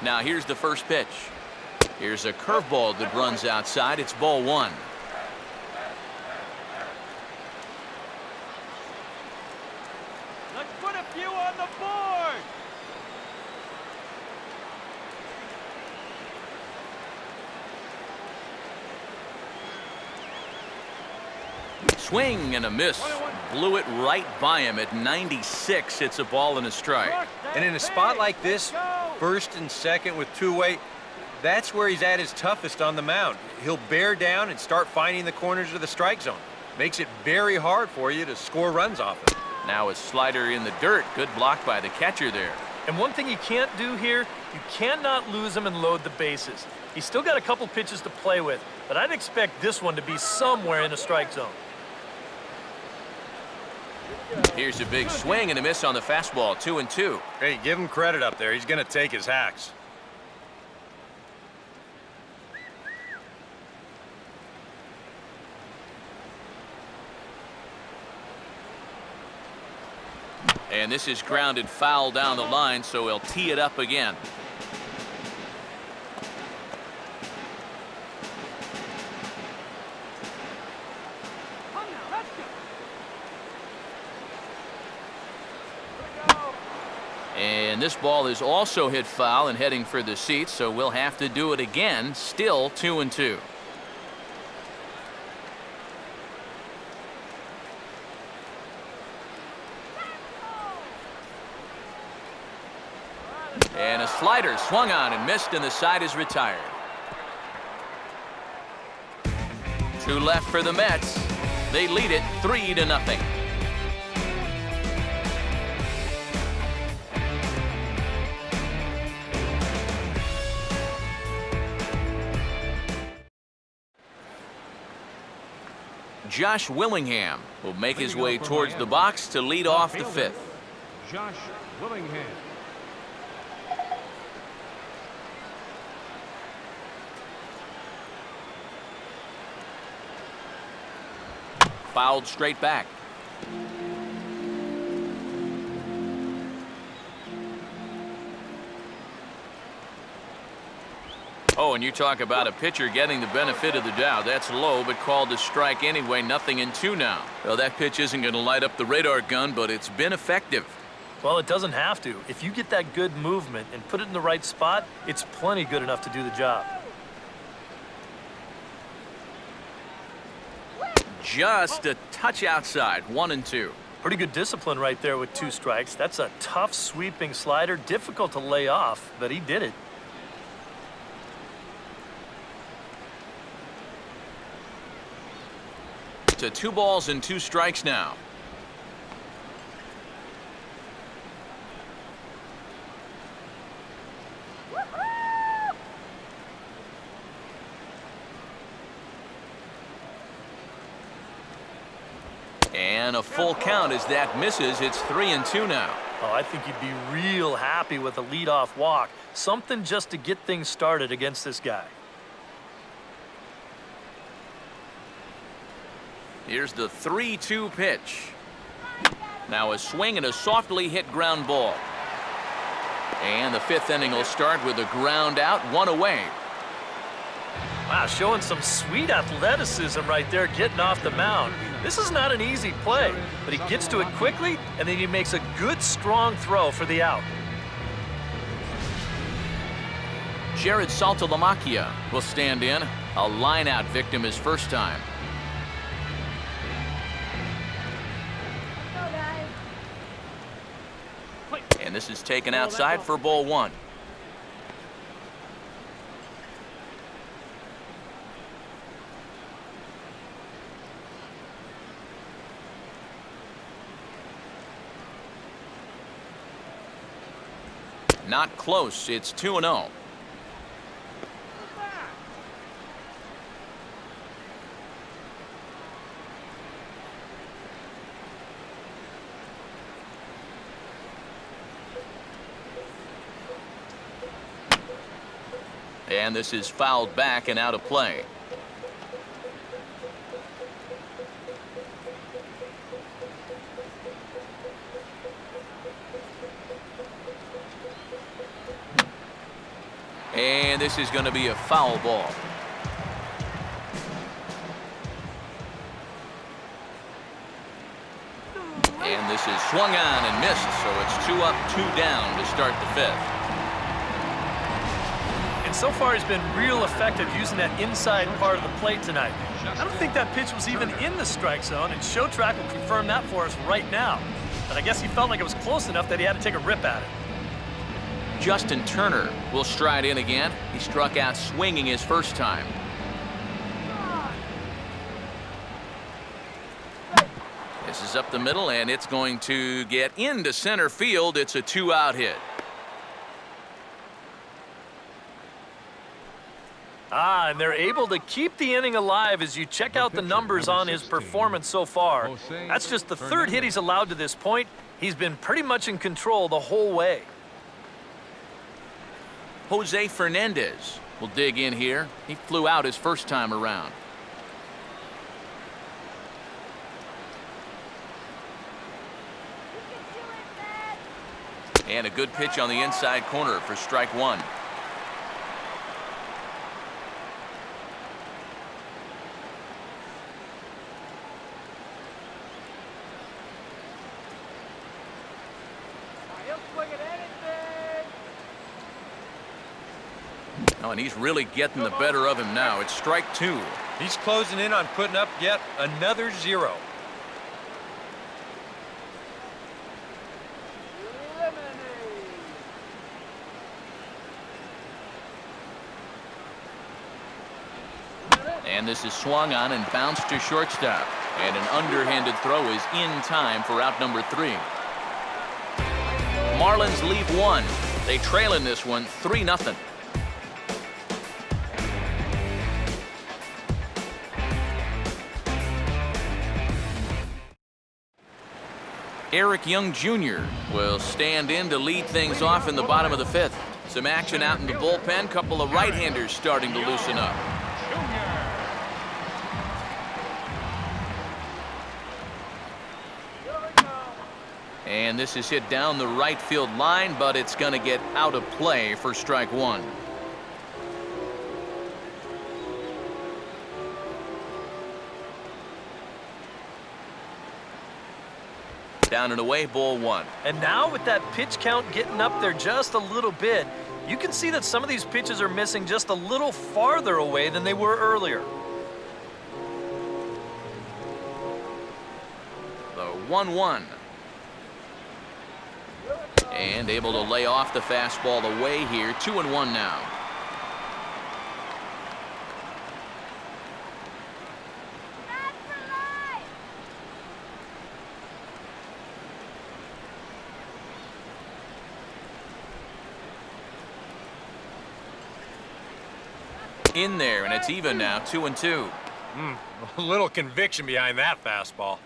Now here's the first pitch. Here's a curveball that runs outside. It's ball 1. Let's put a few on the board. Swing and a miss. Blew it right by him at 96. It's a ball and a strike. And in a spot like this, first and second with 2 away, that's where he's at his toughest on the mound. He'll bear down and start finding the corners of the strike zone. Makes it very hard for you to score runs off it. Now a slider in the dirt. Good block by the catcher there. And one thing you can't do here, you cannot lose him and load the bases. He's still got a couple pitches to play with, but I'd expect this one to be somewhere in the strike zone. Here's a big swing and a miss on the fastball, 2-2. Hey, give him credit up there. He's going to take his hacks. And this is grounded foul down the line, so he'll tee it up again. And this ball is also hit foul and heading for the seats, so we'll have to do it again. Still 2-2. And a slider swung on and missed, and the side is retired. 2 left for the Mets. They lead it 3-0. Josh Willingham will make his way towards the box to lead off the 5th. Josh Willingham. fouled straight back. Oh, and you talk about a pitcher getting the benefit of the doubt. That's low, but called a strike anyway. 0-2 now. Well, that pitch isn't going to light up the radar gun, but it's been effective. Well, it doesn't have to. If you get that good movement and put it in the right spot, it's plenty good enough to do the job. Just a touch outside. 1-2. Pretty good discipline right there with 2 strikes. That's a tough sweeping slider. Difficult to lay off, but he did it. To 2 balls and 2 strikes now. And a full count as that misses. It's 3-2 now. Oh, I think you'd be real happy with a leadoff walk. Something just to get things started against this guy. Here's the 3-2 pitch. Now a swing and a softly hit ground ball. And the 5th inning will start with a ground out, 1 away. Wow, showing some sweet athleticism right there, getting off the mound. This is not an easy play, but he gets to it quickly, and then he makes a good, strong throw for the out. Jared Saltalamacchia will stand in. A line-out victim his first time. And this is taken outside for ball 1. Not close. It's 2-0. And this is fouled back and out of play. And this is going to be a foul ball. And this is swung on and missed, so it's 2 up, 2 down to start the 5th. And so far he's been real effective using that inside part of the plate tonight. I don't think that pitch was even in the strike zone, and Show Track will confirm that for us right now. But I guess he felt like it was close enough that he had to take a rip at it. Justin Turner will stride in again. He struck out swinging his first time. This is up the middle, and it's going to get into center field. It's a 2-out hit. And they're able to keep the inning alive as you check out the numbers on his performance so far. That's just the 3rd hit he's allowed to this point. He's been pretty much in control the whole way. Jose Fernandez will dig in here. He flew out his first time around. And a good pitch on the inside corner for strike 1. Oh, and he's really getting the better of him now. It's strike 2. He's closing in on putting up yet another 0. And this is swung on and bounced to shortstop. And an underhanded throw is in time for out number 3. Marlins leave 1. They trail in this one 3-0. Eric Young Jr. will stand in to lead things off in the bottom of the 5th. Some action out in the bullpen. Couple of right-handers starting to loosen up. And this is hit down the right field line, but it's going to get out of play for strike one. Down and away, ball one. And now with that pitch count getting up there just a little bit, you can see that some of these pitches are missing just a little farther away than they were earlier. The 1-1. And able to lay off the fastball away here. 2-1 now. In there, and it's even now. 2-2. A little conviction behind that fastball.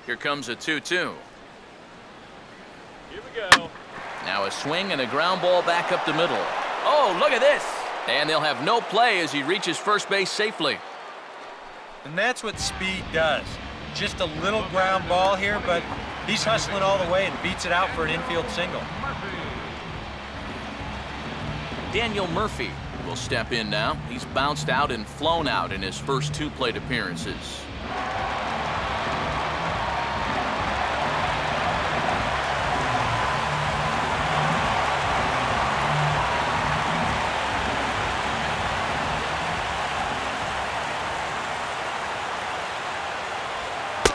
Here comes a 2-2. Here we go. Now a swing and a ground ball back up the middle. Oh, look at this. And they'll have no play as he reaches first base safely. And that's what speed does. Just a little ground ball here, but he's hustling all the way and beats it out for an infield single. Daniel Murphy will step in now. He's bounced out and flown out in his first 2 plate appearances.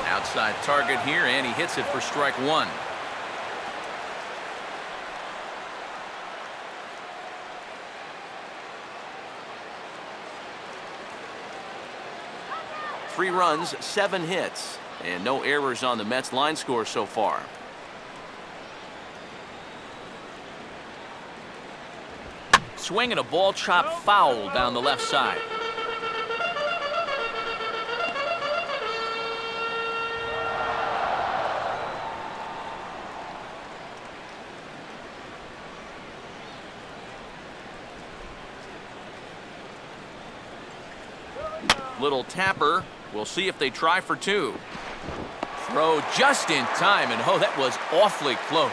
Outside target here, and he hits it for strike one. Three runs, 7 hits, and no errors on the Mets line score so far. Swing and a ball chopped foul down the left side. Little tapper. We'll see if they try for 2. Throw just in time, and oh, that was awfully close.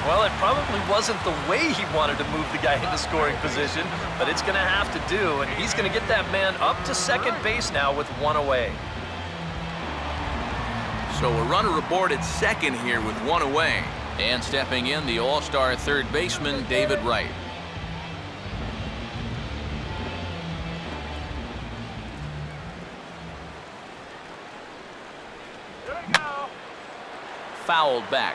Well, it probably wasn't the way he wanted to move the guy into scoring position, but it's going to have to do, and he's going to get that man up to second base now with 1 away. So a runner aboard at second here with 1 away. And stepping in, the all-star third baseman, David Wright. Fouled back.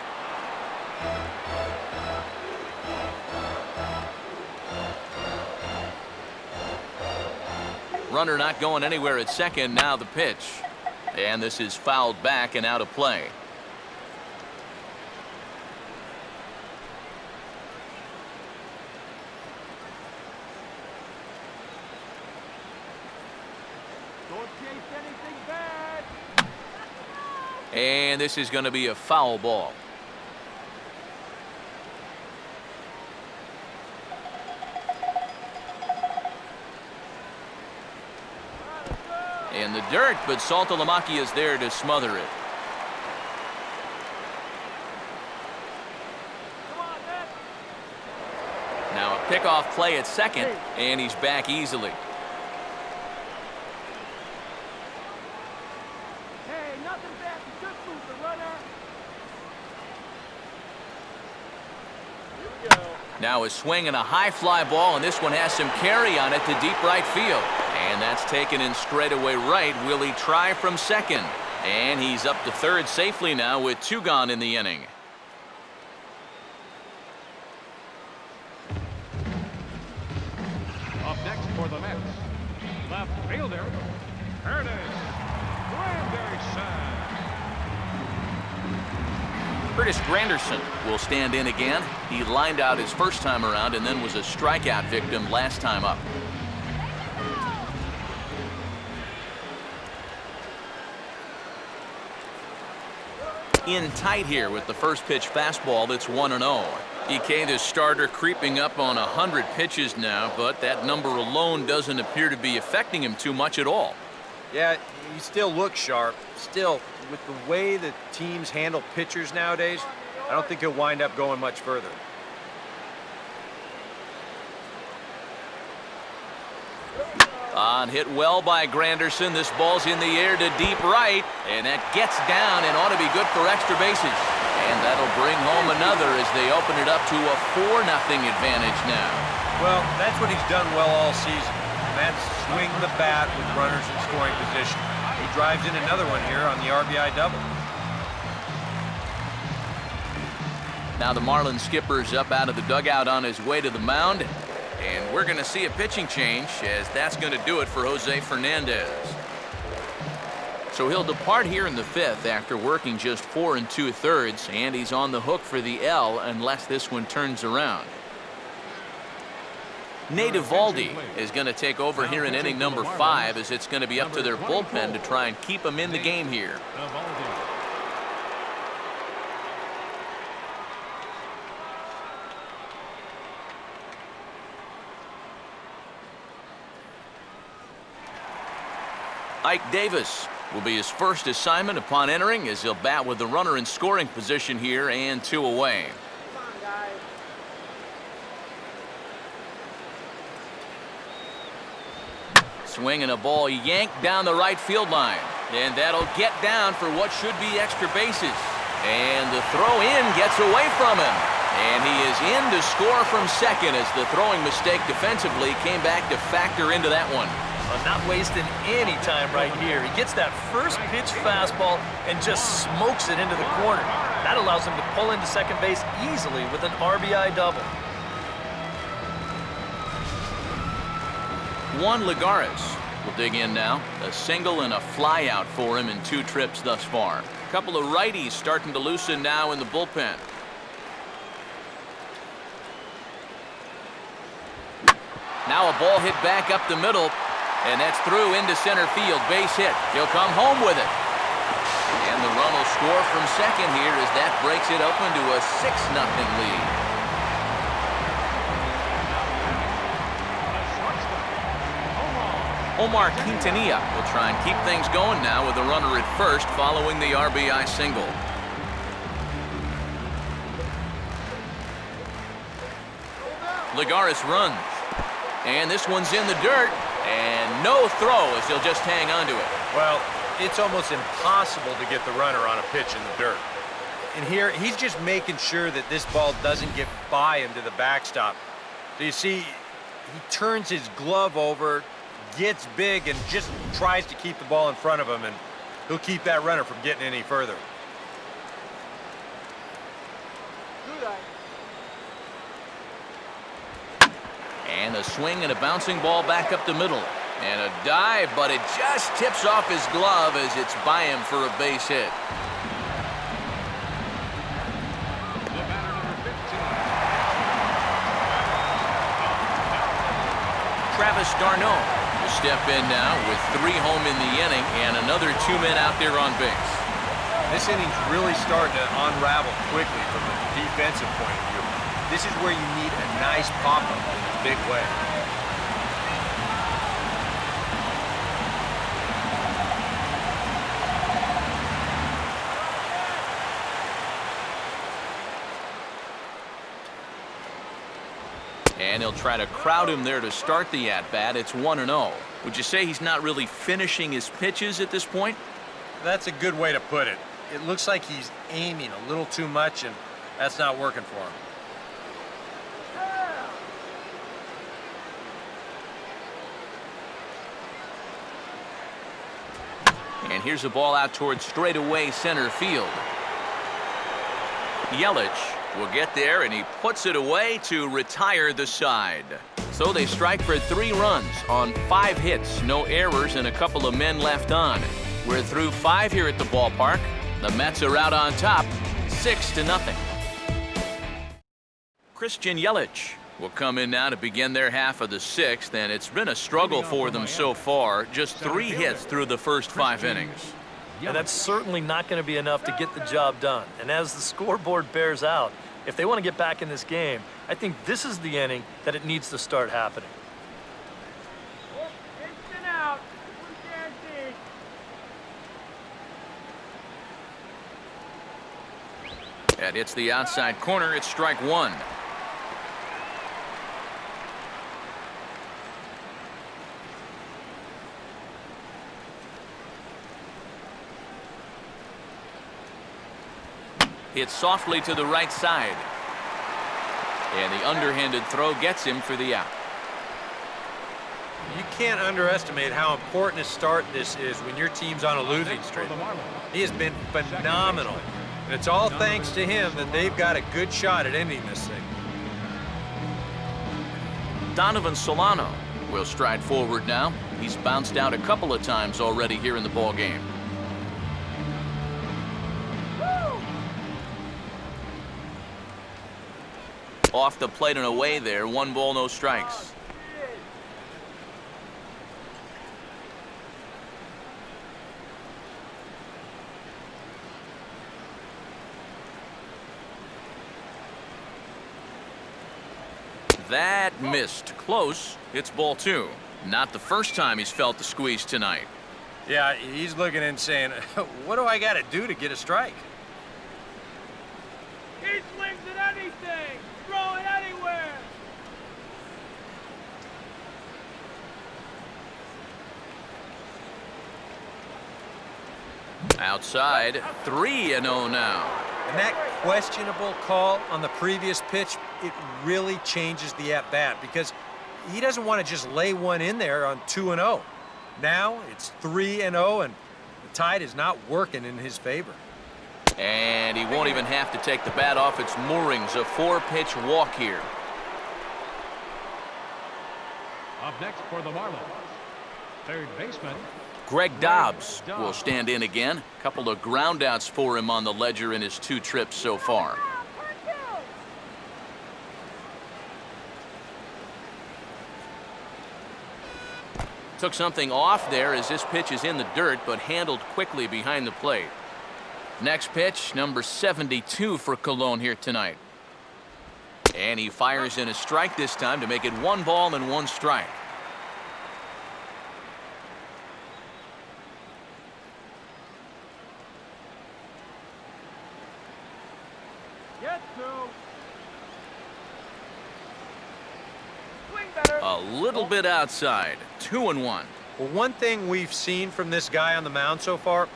Runner not going anywhere at second. Now the pitch. And this is fouled back and out of play. Don't chase anything bad. And this is going to be a foul ball. In the dirt, but Saltalamacchia is there to smother it. Come on, Matt. Now a pickoff play at second, and he's back easily. Hey, nothing bad. Just move the runner. Here we go. Now a swing and a high fly ball, and this one has some carry on it to deep right field. And that's taken in straightaway right. Will he try from second? And he's up to third safely now with 2 gone in the inning. Up next for the Mets, left fielder, Ernest Granderson. Curtis Granderson will stand in again. He lined out his first time around and then was a strikeout victim last time up. In tight here with the first pitch fastball. That's 1-0. EK, the starter, creeping up on 100 pitches now, but that number alone doesn't appear to be affecting him too much at all. Yeah, he still looks sharp. Still, with the way that teams handle pitchers nowadays, I don't think he'll wind up going much further. On hit well by Granderson. This ball's in the air to deep right, and that gets down and ought to be good for extra bases. And that'll bring home another as they open it up to a 4-0 advantage now. Well, that's what he's done well all season. And that's swing the bat with runners in scoring position. He drives in another one here on the RBI double. Now the Marlins skipper's up out of the dugout on his way to the mound. And we're going to see a pitching change, as that's going to do it for Jose Fernandez. So he'll depart here in the 5th after working just 4 2/3, and he's on the hook for the L unless this one turns around. Nate Eovaldi is going to take over here in inning number 5, as it's going to be up to their bullpen to try and keep him in the game here. Ike Davis will be his first assignment upon entering, as he'll bat with the runner in scoring position here and 2 away. Swinging a ball yanked down the right field line, and that'll get down for what should be extra bases. And the throw in gets away from him, and he is in to score from second, as the throwing mistake defensively came back to factor into that one. Not wasting any time right here. He gets that first pitch fastball and just smokes it into the corner. That allows him to pull into second base easily with an RBI double. Juan Lagares will dig in now. A single and a fly out for him in 2 trips thus far. A couple of righties starting to loosen now in the bullpen. Now a ball hit back up the middle. And that's through into center field. Base hit. He'll come home with it. And the run will score from second here, as that breaks it open to a 6-0 lead. Omar Quintanilla will try and keep things going now with a runner at first following the RBI single. Lagares runs. And this one's in the dirt. And no throw, as he'll just hang on to it. Well, it's almost impossible to get the runner on a pitch in the dirt. And here, he's just making sure that this ball doesn't get by him to the backstop. So you see, he turns his glove over, gets big, and just tries to keep the ball in front of him, and he'll keep that runner from getting any further. And a swing and a bouncing ball back up the middle. And a dive, but it just tips off his glove as it's by him for a base hit. Travis d'Arnaud will step in now with 3 home in the inning and another 2 men out there on base. This inning's really starting to unravel quickly from a defensive point of view. This is where you need a nice pop-up in a big way. And he'll try to crowd him there to start the at-bat. It's 1-0. Would you say he's not really finishing his pitches at this point? That's a good way to put it. It looks like he's aiming a little too much, and that's not working for him. And here's a ball out towards straightaway center field. Yelich will get there, and he puts it away to retire the side. So they strike for 3 runs on 5 hits, no errors, and a couple of men left on. We're through 5 here at the ballpark. The Mets are out on top, 6-0. Christian Yelich will come in now to begin their half of the 6th, and it's been a struggle for them so far. Just 3 hits through the first 5 innings. And that's certainly not going to be enough to get the job done. And as the scoreboard bears out, If they want to get back in this game, I think this is the inning that it needs to start happening. Instant out. We're guaranteed. That hits the outside corner. It's strike one. Hits softly to the right side. And the underhanded throw gets him for the out. You can't underestimate how important a start this is when your team's on a losing streak. He has been phenomenal. And it's all thanks to him that they've got a good shot at ending this thing. Donovan Solano will stride forward now. He's bounced out a couple of times already here in the ball game. Off the plate and away there. 1 ball, no strikes. That missed. Close. It's ball 2. Not the first time he's felt the squeeze tonight. Yeah, he's looking and saying, what do I got to do to get a strike? He swings at anything. Throw it anywhere. Outside. 3-0 now. And that questionable call on the previous pitch, it really changes the at-bat because he doesn't want to just lay one in there on 2-0. Now it's 3-0, and the tide is not working in his favor. And he won't even have to take the bat off its moorings. A 4-pitch walk here. Up next for the Marlins, third baseman. Greg Dobbs will stand in again. A couple of groundouts for him on the ledger in his 2 trips so far. Took something off there as this pitch is in the dirt, but handled quickly behind the plate. Next pitch, number 72 for Colon here tonight. And he fires in a strike this time to make it 1 ball and 1 strike. Get through. Swing better. A little bit outside. 2-1. Well, one thing we've seen from this guy on the mound so far,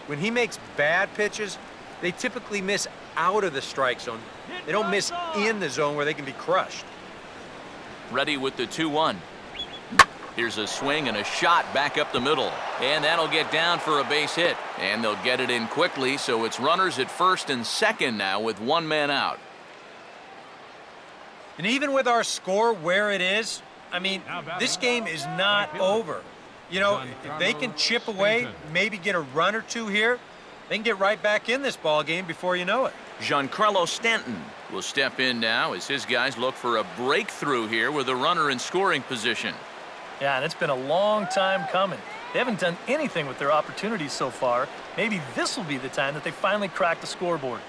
when he makes bad pitches, they typically miss out of the strike zone. They don't miss in the zone where they can be crushed. Ready with the 2-1. Here's a swing and a shot back up the middle. And that'll get down for a base hit. And they'll get it in quickly, so it's runners at first and second now with 1 man out. And even with our score where it is, I mean, this game is not over. You know, if they can chip away, maybe get a run or 2 here, they can get right back in this ball game before you know it. Giancarlo Stanton will step in now as his guys look for a breakthrough here with a runner in scoring position. Yeah, and it's been a long time coming. They haven't done anything with their opportunities so far. Maybe this will be the time that they finally crack the scoreboard.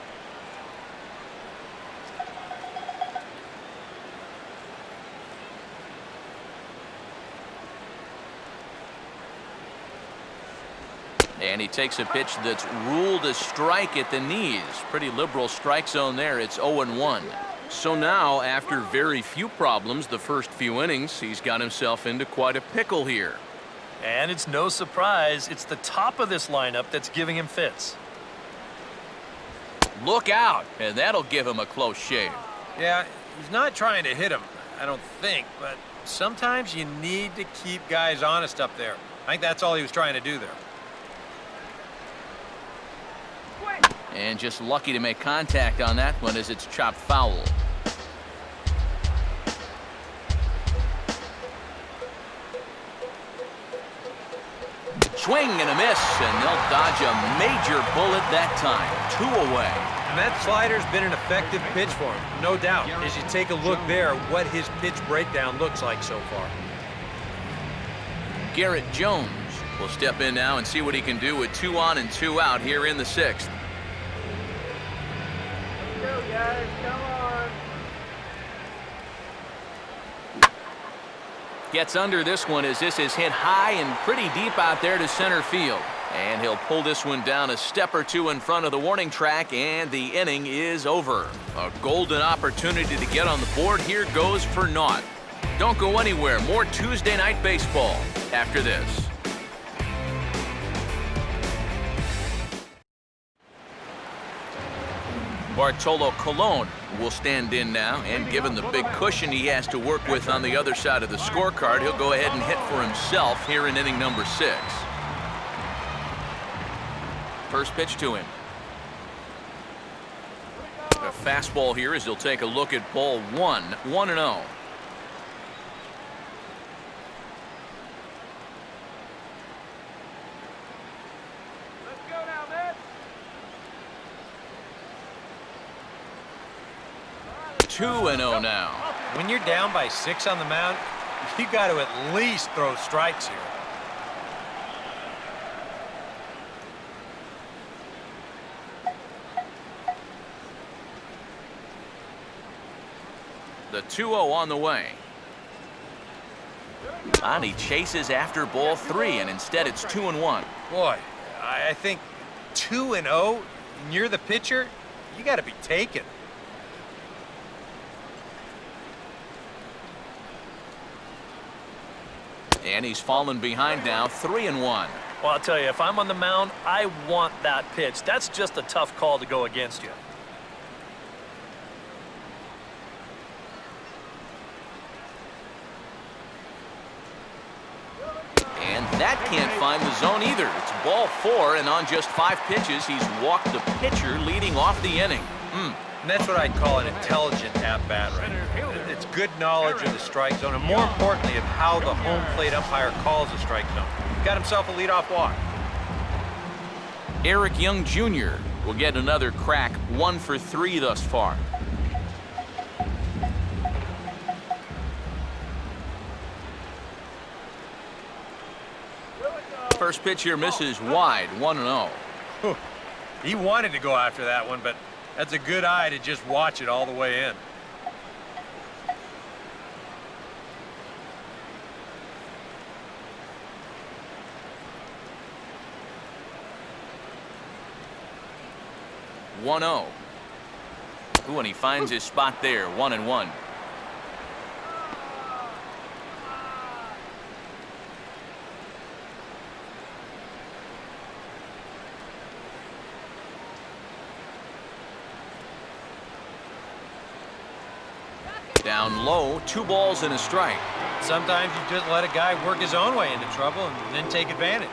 And he takes a pitch that's ruled a strike at the knees. Pretty liberal strike zone there. It's 0-1. So now, after very few problems the first few innings, he's got himself into quite a pickle here. And it's no surprise, it's the top of this lineup that's giving him fits. Look out, and that'll give him a close shave. Yeah, he's not trying to hit him, I don't think, but sometimes you need to keep guys honest up there. I think that's all he was trying to do there. And just lucky to make contact on that one as it's chopped foul. Swing and a miss, and they'll dodge a major bullet that time. 2 away. And that slider's been an effective pitch for him, no doubt. As you take a look there, what his pitch breakdown looks like so far. Garrett Jones will step in now and see what he can do with 2 on and 2 out here in the 6th. guys, come on. Gets under this one as this is hit high and pretty deep out there to center field. And he'll pull this one down a step or two in front of the warning track, and the inning is over. A golden opportunity to get on the board here goes for naught. Don't go anywhere. More Tuesday Night Baseball after this. Bartolo Colon will stand in now, and given the big cushion he has to work with on the other side of the scorecard, he'll go ahead and hit for himself here in inning number 6. First pitch to him. A fastball here as he'll take a look at ball 1, 1-0. Let's go now, man. 2-0 now. When you're down by 6 on the mound, you got to at least throw strikes here. The 2-0 on the way. And he chases after ball 3, and instead it's 2-1. Boy, I think 2-0, and you're the pitcher, you got to be taken. And he's fallen behind now, 3-1. Well, I'll tell you, if I'm on the mound, I want that pitch. That's just a tough call to go against you. And that can't find the zone either. It's ball 4, and on just 5 pitches, he's walked the pitcher leading off the inning. And that's what I'd call an intelligent at-bat right here. It's good knowledge of the strike zone, and more importantly, of how the home plate umpire calls the strike zone. Got himself a leadoff walk. Eric Young Jr. will get another crack, 1 for 3 thus far. First pitch here misses wide, 1-0. He wanted to go after that one, but that's a good eye to just watch it all the way in. Ooh, and he finds his spot there, 1-1. Down low, 2 balls and a strike. Sometimes you just let a guy work his own way into trouble and then take advantage.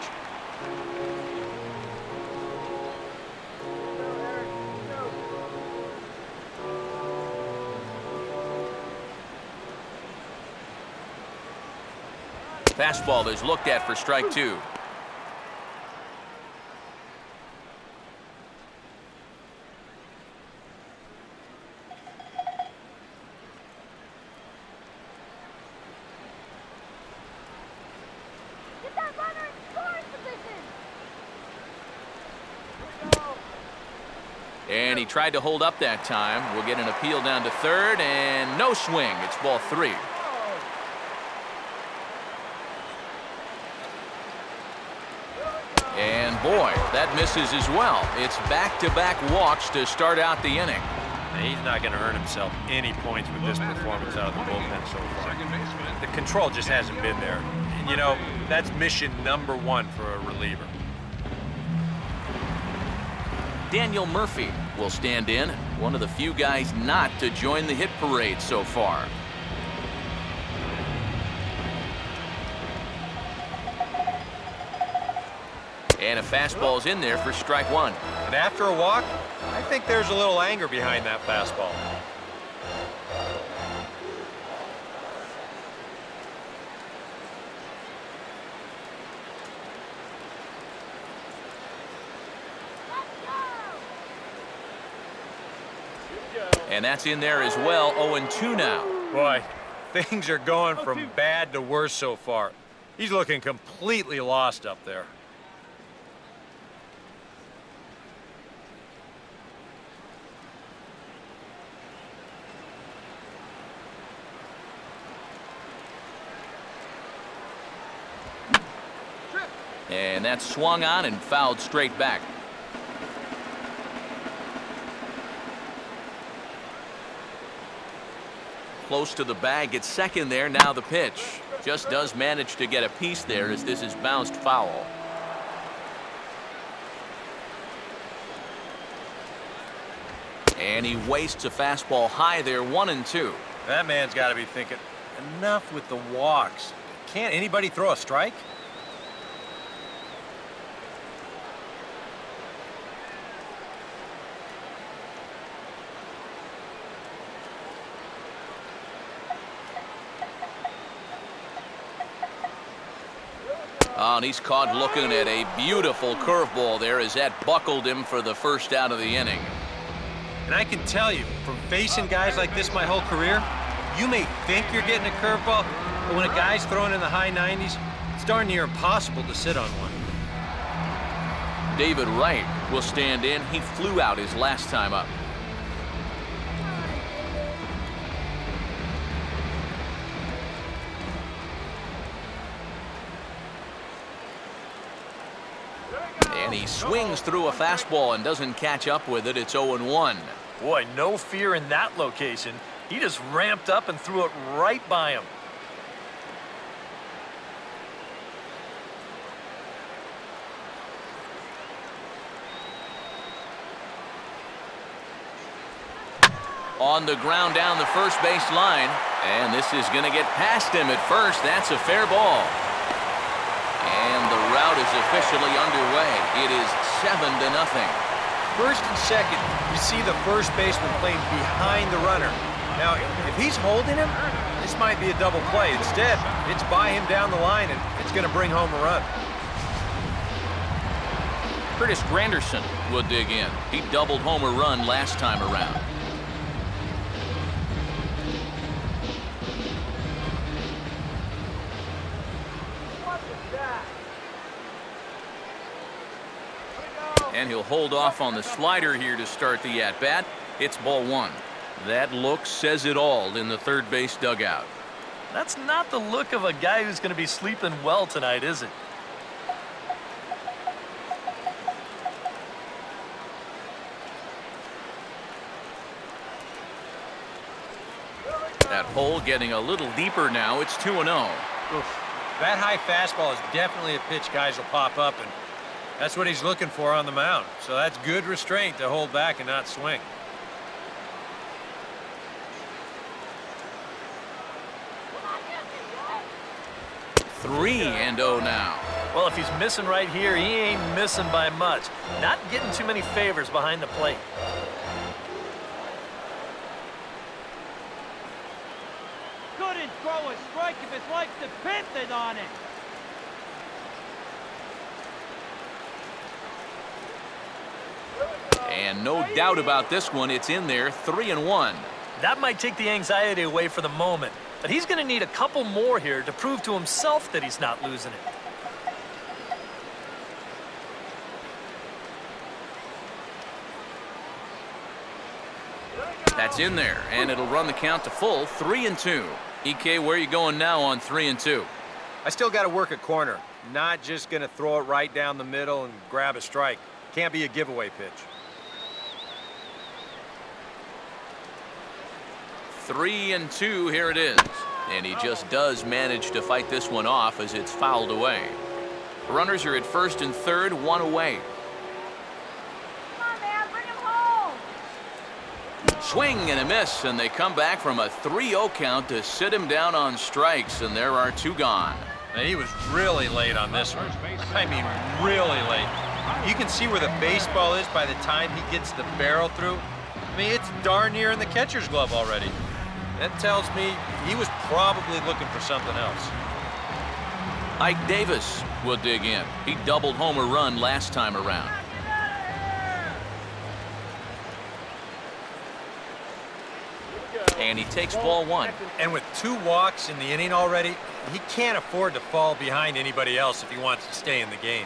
Fastball is looked at for strike 2. Get that runner in scoring position. And he tried to hold up that time. We'll get an appeal down to third, and no swing. It's ball 3. And boy, that misses as well. It's back-to-back walks to start out the inning. He's not going to earn himself any points with this performance out of the bullpen so far. The control just hasn't been there. And, you know, that's mission number 1 for a reliever. Daniel Murphy will stand in, one of the few guys not to join the hit parade so far. And a fastball's in there for strike 1. And after a walk, I think there's a little anger behind that fastball. And that's in there as well, 0-2 now. Boy, things are going from bad to worse so far. He's looking completely lost up there. And that's swung on and fouled straight back. Close to the bag, gets second there. Now the pitch. Just does manage to get a piece there as this is bounced foul. And he wastes a fastball high there, 1-2. That man's got to be thinking, enough with the walks. Can't anybody throw a strike? Oh, and he's caught looking at a beautiful curveball there as that buckled him for the first out of the inning. And I can tell you, from facing guys like this my whole career, you may think you're getting a curveball, but when a guy's throwing in the high 90s, it's darn near impossible to sit on one. David Wright will stand in. He flew out his last time up. And he swings through a fastball and doesn't catch up with it. It's 0-1. Boy, no fear in that location. He just ramped up and threw it right by him. On the ground down the first base line. And this is going to get past him at first. That's a fair ball. And the route is officially underway. It is 7-0. First and second, you see the first baseman playing behind the runner. Now, if he's holding him, this might be a double play. Instead, it's by him down the line, and it's going to bring home a run. Curtis Granderson will dig in. He doubled home a run last time around. And he'll hold off on the slider here to start the at-bat. It's ball one. That look says it all in the third base dugout. That's not the look of a guy who's going to be sleeping well tonight, is it? That hole getting a little deeper now. It's 2-0. That high fastball is definitely a pitch guys will pop up, and that's what he's looking for on the mound. So that's good restraint to hold back and not swing. Three and 0 now. Well, if he's missing right here, he ain't missing by much. Not getting too many favors behind the plate. Couldn't throw a strike if his life depended on it. And no doubt about this one, it's in there, 3-1. That might take the anxiety away for the moment, but he's going to need a couple more here to prove to himself that he's not losing it. That's in there, and it'll run the count to full, 3-2. EK, where are you going now on 3-2? I still got to work a corner. Not just going to throw it right down the middle and grab a strike. Can't be a giveaway pitch. 3-2, here it is. And he just does manage to fight this one off as it's fouled away. Runners are at first and third, one away. Come on, man, bring him home. Swing and a miss, and they come back from a 3-0 count to sit him down on strikes, and there are two gone. Now, he was really late on this one. I mean, really late. You can see where the baseball is by the time he gets the barrel through. I mean, it's darn near in the catcher's glove already. That tells me he was probably looking for something else. Ike Davis will dig in. He doubled home a run last time around. And he takes ball one. And with 2 walks in the inning already, he can't afford to fall behind anybody else if he wants to stay in the game.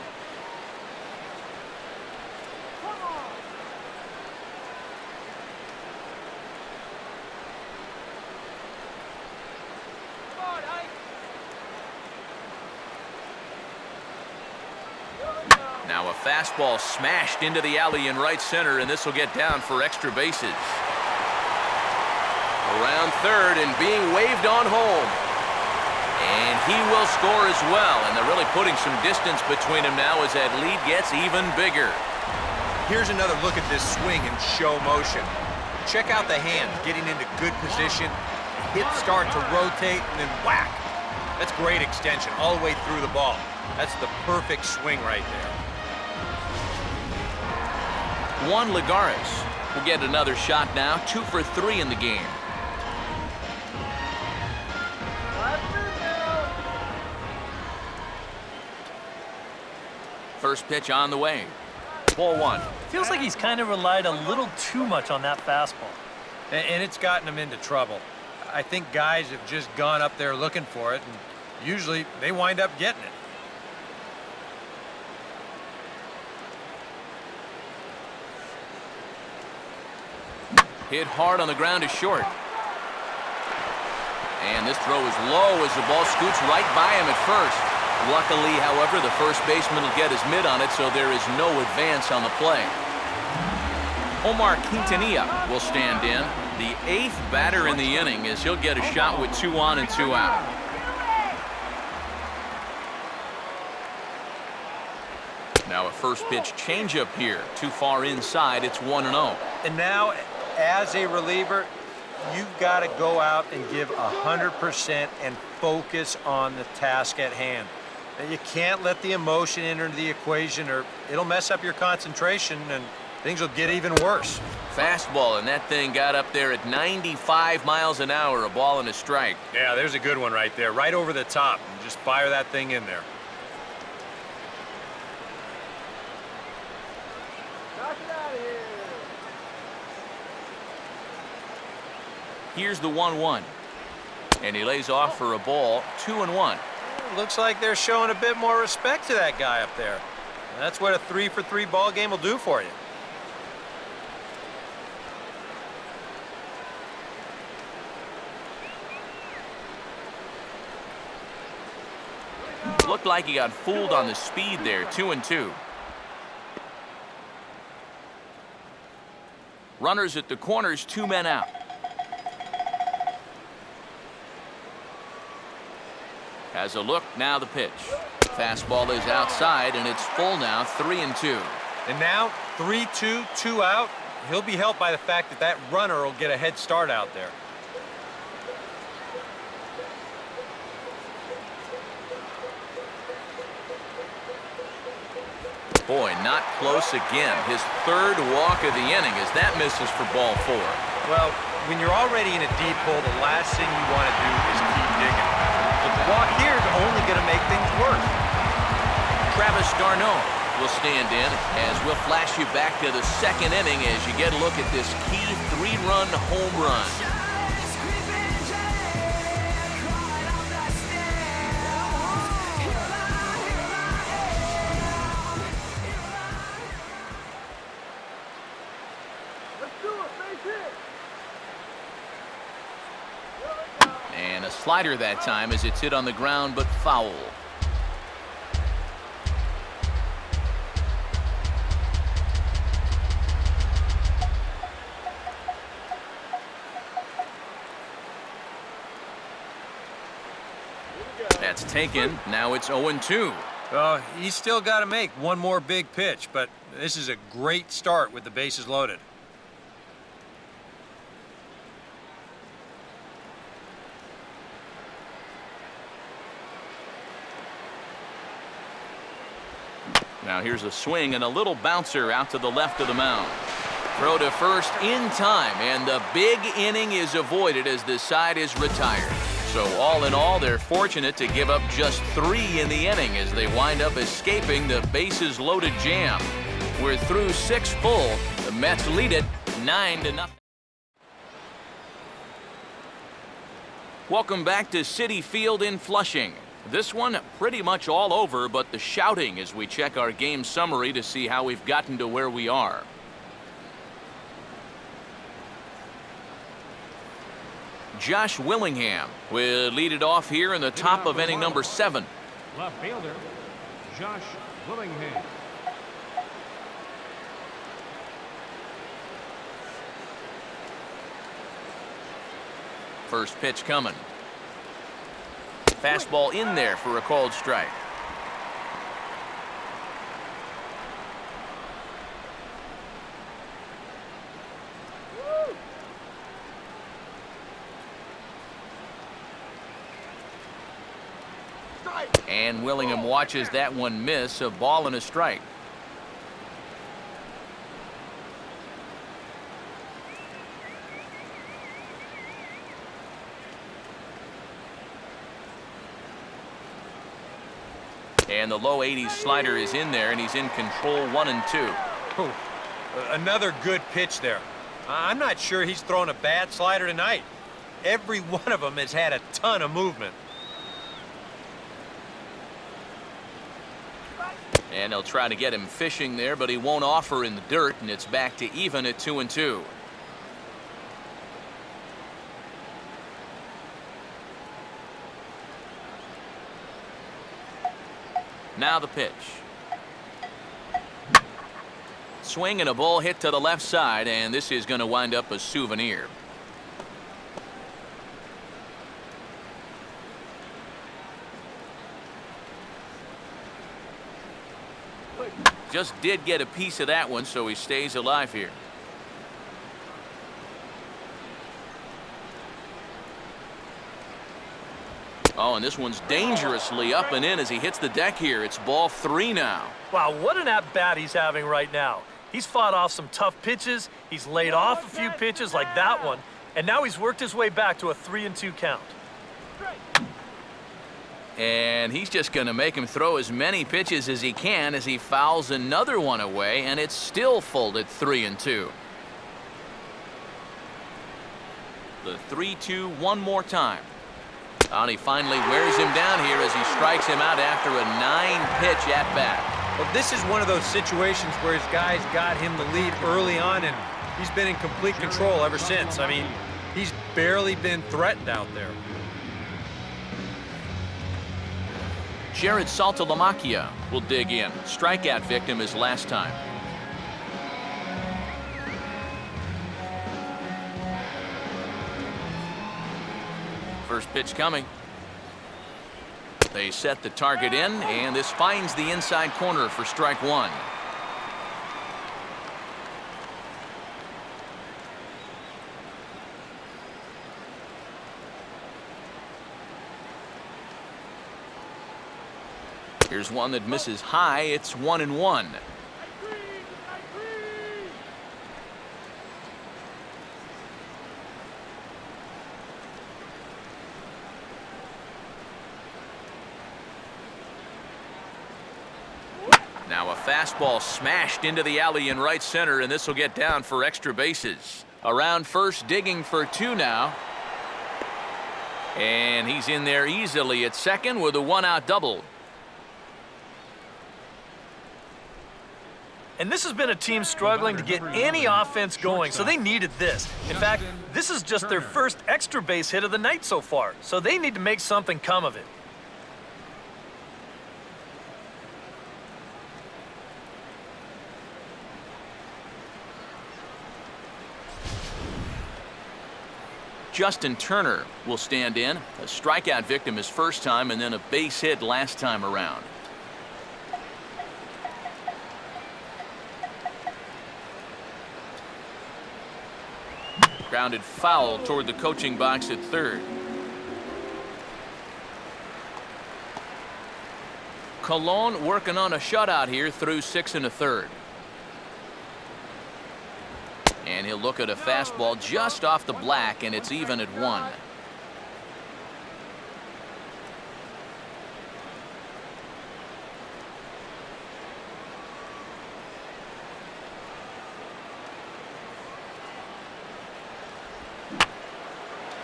fastball smashed into the alley in right center, and this will get down for extra bases. Around third and being waved on home. And he will score as well, and they're really putting some distance between them now as that lead gets even bigger. Here's another look at this swing in show motion. Check out the hands getting into good position, hit start to rotate, and then whack. That's great extension all the way through the ball. That's the perfect swing right there. Juan Lagares will get another shot now, 2 for 3 in the game. First pitch on the way. Ball 1. Feels like he's kind of relied a little too much on that fastball. And it's gotten him into trouble. I think guys have just gone up there looking for it, and usually they wind up getting it. Hit hard on the ground to short. And this throw is low as the ball scoots right by him at first. Luckily, however, the first baseman will get his mitt on it, so there is no advance on the play. Omar Quintanilla will stand in, the 8th batter in the inning, as he'll get a shot with 2 on and 2 out. Now a first pitch changeup here. Too far inside, it's 1-0. And now, as a reliever, you've got to go out and give 100% and focus on the task at hand. And you can't let the emotion enter into the equation, or it'll mess up your concentration and things will get even worse. Fastball, and that thing got up there at 95 miles an hour, a ball and a strike. Yeah, there's a good one right there, right over the top. Just fire that thing in there. Here's the 1-1. And he lays off for a ball, 2-1. Looks like they're showing a bit more respect to that guy up there. And that's what a 3 for 3 ball game will do for you. Looked like he got fooled on the speed there, 2-2. Runners at the corners, 2 men out. Has a look, now the pitch. Fastball is outside, and it's full now, 3-2. And now, 3-2, 2 out. He'll be helped by the fact that that runner will get a head start out there. Boy, not close again. His 3rd walk of the inning as that misses for ball 4. Well, when you're already in a deep hole, the last thing you want to do is keep digging. But the walk here is only going to make things worse. Travis d'Arnaud will stand in as we'll flash you back to the 2nd inning as you get a look at this key 3-run home run. And a slider that time as it's hit on the ground, but foul. That's taken. Now it's 0-2. Well, he's still got to make one more big pitch, but this is a great start with the bases loaded. Now here's a swing and a little bouncer out to the left of the mound. Throw to first in time, and the big inning is avoided as the side is retired. So all in all, they're fortunate to give up just 3 in the inning as they wind up escaping the bases loaded jam. We're through 6 full. The Mets lead it 9-0. Welcome back to Citi Field in Flushing. This one pretty much all over, but the shouting as we check our game summary to see how we've gotten to where we are. Josh Willingham will lead it off here in the top of inning number 7. Left fielder, Josh Willingham. First pitch coming. Fastball in there for a called strike. And Willingham watches that one miss. A ball and a strike. And the low 80s slider is in there, and he's in control. 1-2. Oh, another good pitch there. I'm not sure he's thrown a bad slider tonight. Every one of them has had a ton of movement. And they'll try to get him fishing there, but he won't offer in the dirt, and it's back to even at 2-2. Now the pitch. Swing and a ball hit to the left side, and this is going to wind up a souvenir. Just did get a piece of that one, so he stays alive here. Oh, and this one's dangerously up and in as he hits the deck here. It's ball 3 now. Wow, what an at-bat he's having right now. He's fought off some tough pitches. He's laid off a few pitches like that one. And now he's worked his way back to a 3-2 count. And he's just going to make him throw as many pitches as he can as he fouls another one away, and it's still folded 3-2. The 3-2 one more time. And he finally wears him down here as he strikes him out after a 9-pitch at-bat. Well, this is one of those situations where his guys got him the lead early on, and he's been in complete control ever since. I mean, he's barely been threatened out there. Jared Saltalamacchia will dig in. Strikeout victim his last time. First pitch coming. They set the target in, and this finds the inside corner for strike 1. Here's one that misses high. It's 1-1. Now a fastball smashed into the alley in right center, and this will get down for extra bases. Around first, digging for 2 now. And he's in there easily at second with a 1-out double. And this has been a team struggling to get any offense going, so they needed this. In fact, this is just their first extra base hit of the night so far, so they need to make something come of it. Justin Turner will stand in. A strikeout victim his first time, and then a base hit last time around. Grounded foul toward the coaching box at third. Colon working on a shutout here through 6 1/3. And he'll look at a fastball just off the black, and it's even at 1.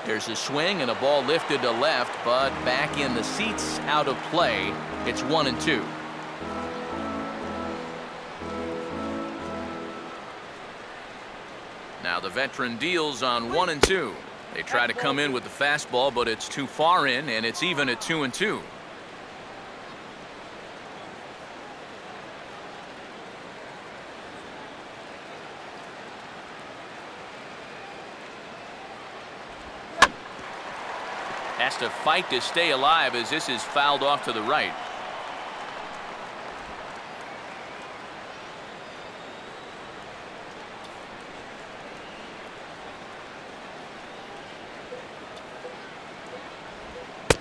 There's a swing and a ball lifted to left, but back in the seats, out of play. It's 1-2. Now the veteran deals on 1-2. They try to come in with the fastball, but it's too far in, and it's even at 2-2. Has to fight to stay alive as this is fouled off to the right.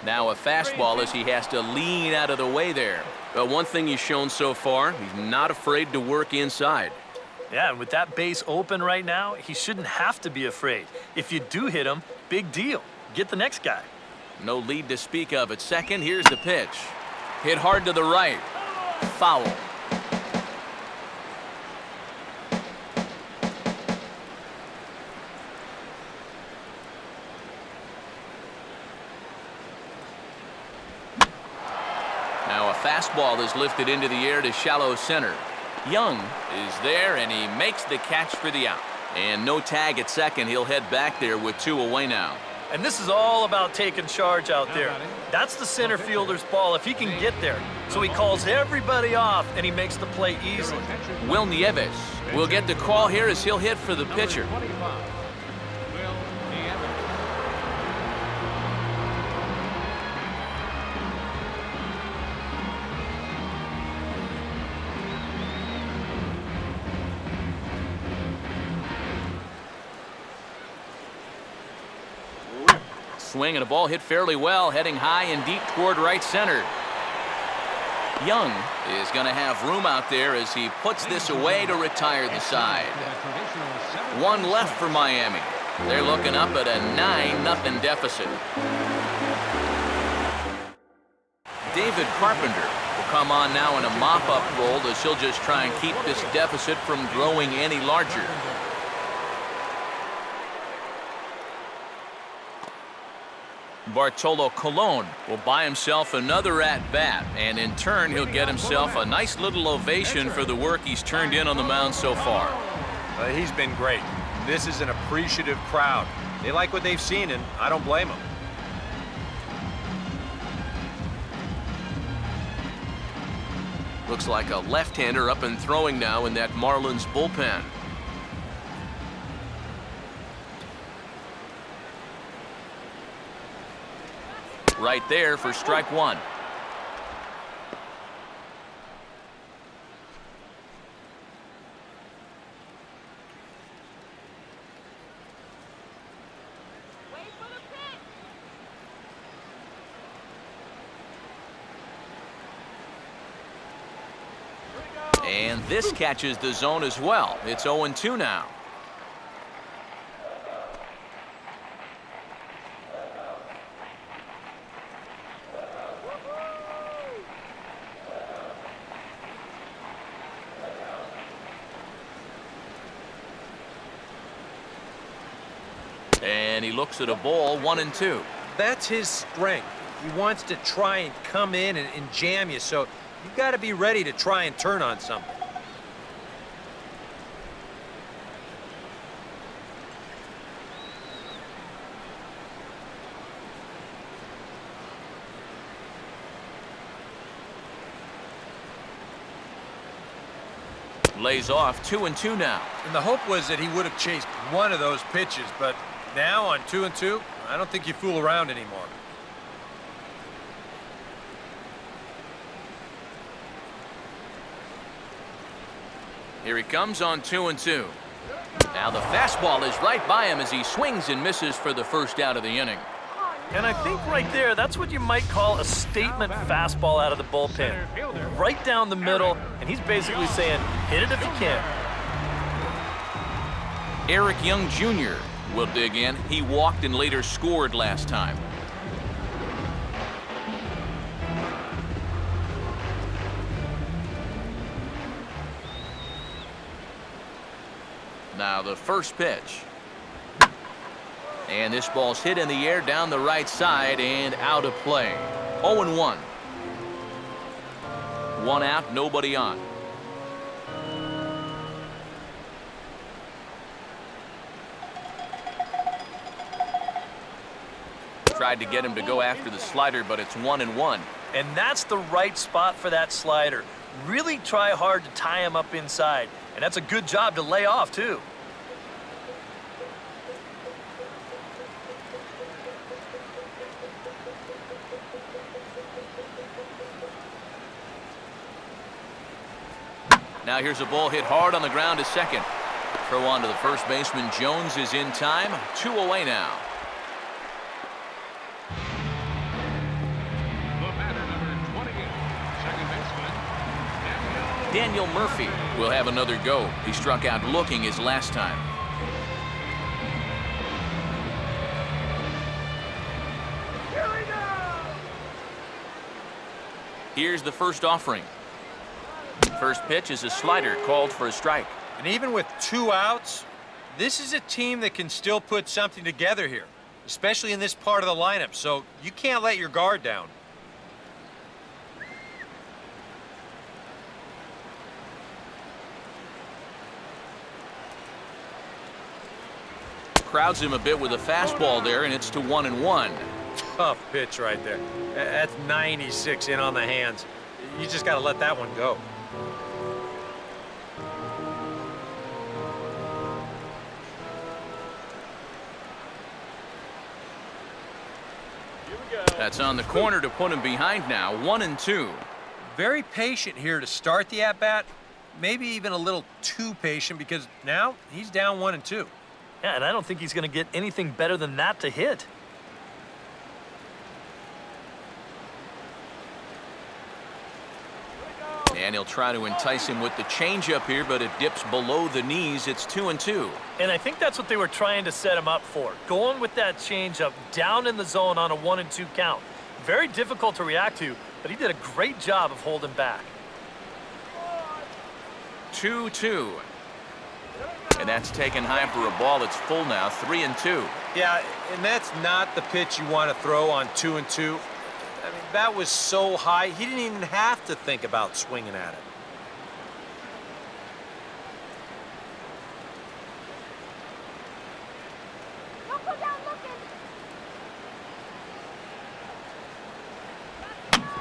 Now a fastball as he has to lean out of the way there. But one thing he's shown so far, he's not afraid to work inside. Yeah, and with that base open right now, he shouldn't have to be afraid. If you do hit him, big deal. Get the next guy. No lead to speak of at second. Here's the pitch. Hit hard to the right. Foul. Now a fastball is lifted into the air to shallow center. Young is there, and he makes the catch for the out. And no tag at second. He'll head back there with 2 away now. And this is all about taking charge out there. That's the center fielder's ball if he can get there. So he calls everybody off, and he makes the play easily. Will Nieves will get the call here as he'll hit for the pitcher. Swing and a ball hit fairly well, heading high and deep toward right center. Young is going to have room out there as he puts this away to retire the side. 1 left for Miami. They're looking up at a 9-0 deficit. David Carpenter will come on now in a mop-up role as he'll just try and keep this deficit from growing any larger. Bartolo Colon will buy himself another at-bat, and in turn he'll get himself a nice little ovation for the work he's turned in on the mound so far. He's been great. This is an appreciative crowd. They like what they've seen, and I don't blame them. Looks like a left-hander up and throwing now in that Marlins bullpen. Right there for strike 1. And this catches the zone as well. It's 0-2 now. And he looks at a ball, 1-2. That's his strength. He wants to try and come in and jam you, so you've got to be ready to try and turn on something. Lays off, 2-2 now. And the hope was that he would have chased one of those pitches, but now on 2-2, I don't think you fool around anymore. Here he comes on 2-2. Now the fastball is right by him as he swings and misses for the first out of the inning. And I think right there, that's what you might call a statement fastball out of the bullpen. Right down the middle, and he's basically saying, hit it if you can. Eric Young Jr. will dig in. He walked and later scored last time. Now the first pitch. And this ball's hit in the air down the right side and out of play. 0-1. 1 out, nobody on. Tried to get him to go after the slider, but it's 1-1. And that's the right spot for that slider. Really try hard to tie him up inside. And that's a good job to lay off, too. Now here's a ball hit hard on the ground to second. Throw on to the first baseman. Jones is in time. 2 away now. The batter, number 28, second baseman, Daniel Murphy will have another go. He struck out looking his last time. Here's the first offering. First pitch is a slider called for a strike. And even with 2 outs, this is a team that can still put something together here, especially in this part of the lineup, so you can't let your guard down. Crowds him a bit with a fastball there, and it's to 1-1. Tough pitch right there. That's 96 in on the hands. You just got to let that one go. That's on the corner to put him behind now. 1-2. Very patient here to start the at-bat. Maybe even a little too patient because now he's down 1-2. Yeah, and I don't think he's going to get anything better than that to hit. And he'll try to entice him with the changeup here, but it dips below the knees. It's 2-2. And I think that's what they were trying to set him up for. Going with that changeup down in the zone on a 1-2 count. Very difficult to react to, but he did a great job of holding back. 2-2. And that's taken high for a ball that's full now. 3-2. Yeah, and that's not the pitch you want to throw on 2-2. I mean, that was so high, he didn't even have to think about swinging at it. Don't go down looking.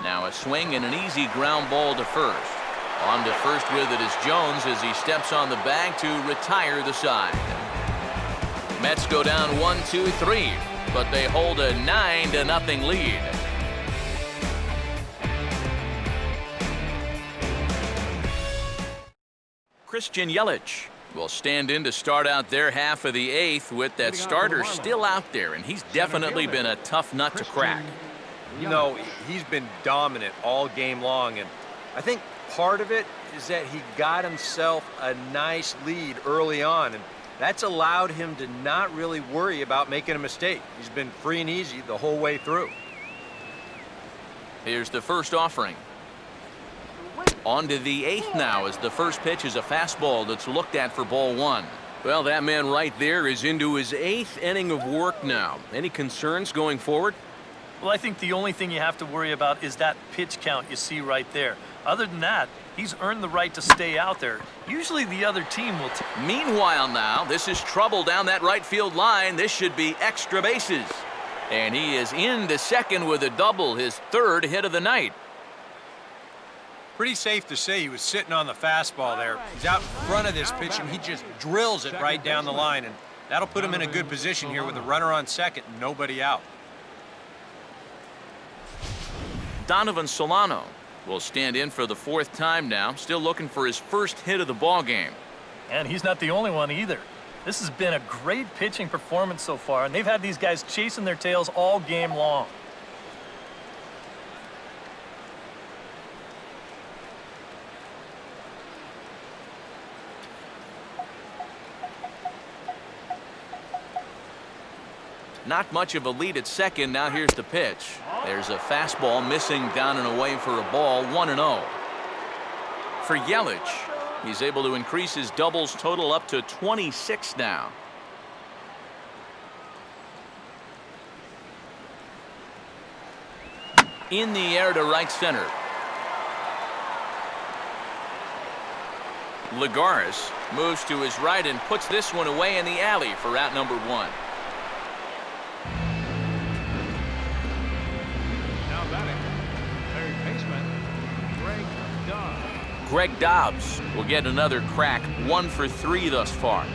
Now a swing and an easy ground ball to first. On to first with it is Jones as he steps on the bag to retire the side. Mets go down 1-2-3, but they hold a 9-0 lead. Christian Yelich will stand in to start out their half of the 8th with that starter still out there, and he's definitely been a tough nut to crack. You know, he's been dominant all game long, and I think part of it is that he got himself a nice lead early on, and that's allowed him to not really worry about making a mistake. He's been free and easy the whole way through. Here's the first offering. On to the 8th now as the first pitch is a fastball that's looked at for ball 1. Well, that man right there is into his 8th inning of work now. Any concerns going forward? Well, I think the only thing you have to worry about is that pitch count you see right there. Other than that, he's earned the right to stay out there. Usually the other team will. Meanwhile now, this is trouble down that right field line. This should be extra bases. And he is into second with a double, his 3rd hit of the night. Pretty safe to say he was sitting on the fastball there. He's out in front of this pitch, and he just drills it right down the line, and that'll put him in a good position here with a runner on second and nobody out. Donovan Solano will stand in for the 4th time now, still looking for his first hit of the ball game. And he's not the only one either. This has been a great pitching performance so far, and they've had these guys chasing their tails all game long. Not much of a lead at second. Now here's the pitch. There's a fastball missing down and away for a ball. 1-0. For Yelich, he's able to increase his doubles total up to 26 now. In the air to right center. Lagares moves to his right and puts this one away in the alley for out number 1. Greg Dobbs will get another crack, 1 for 3 thus far.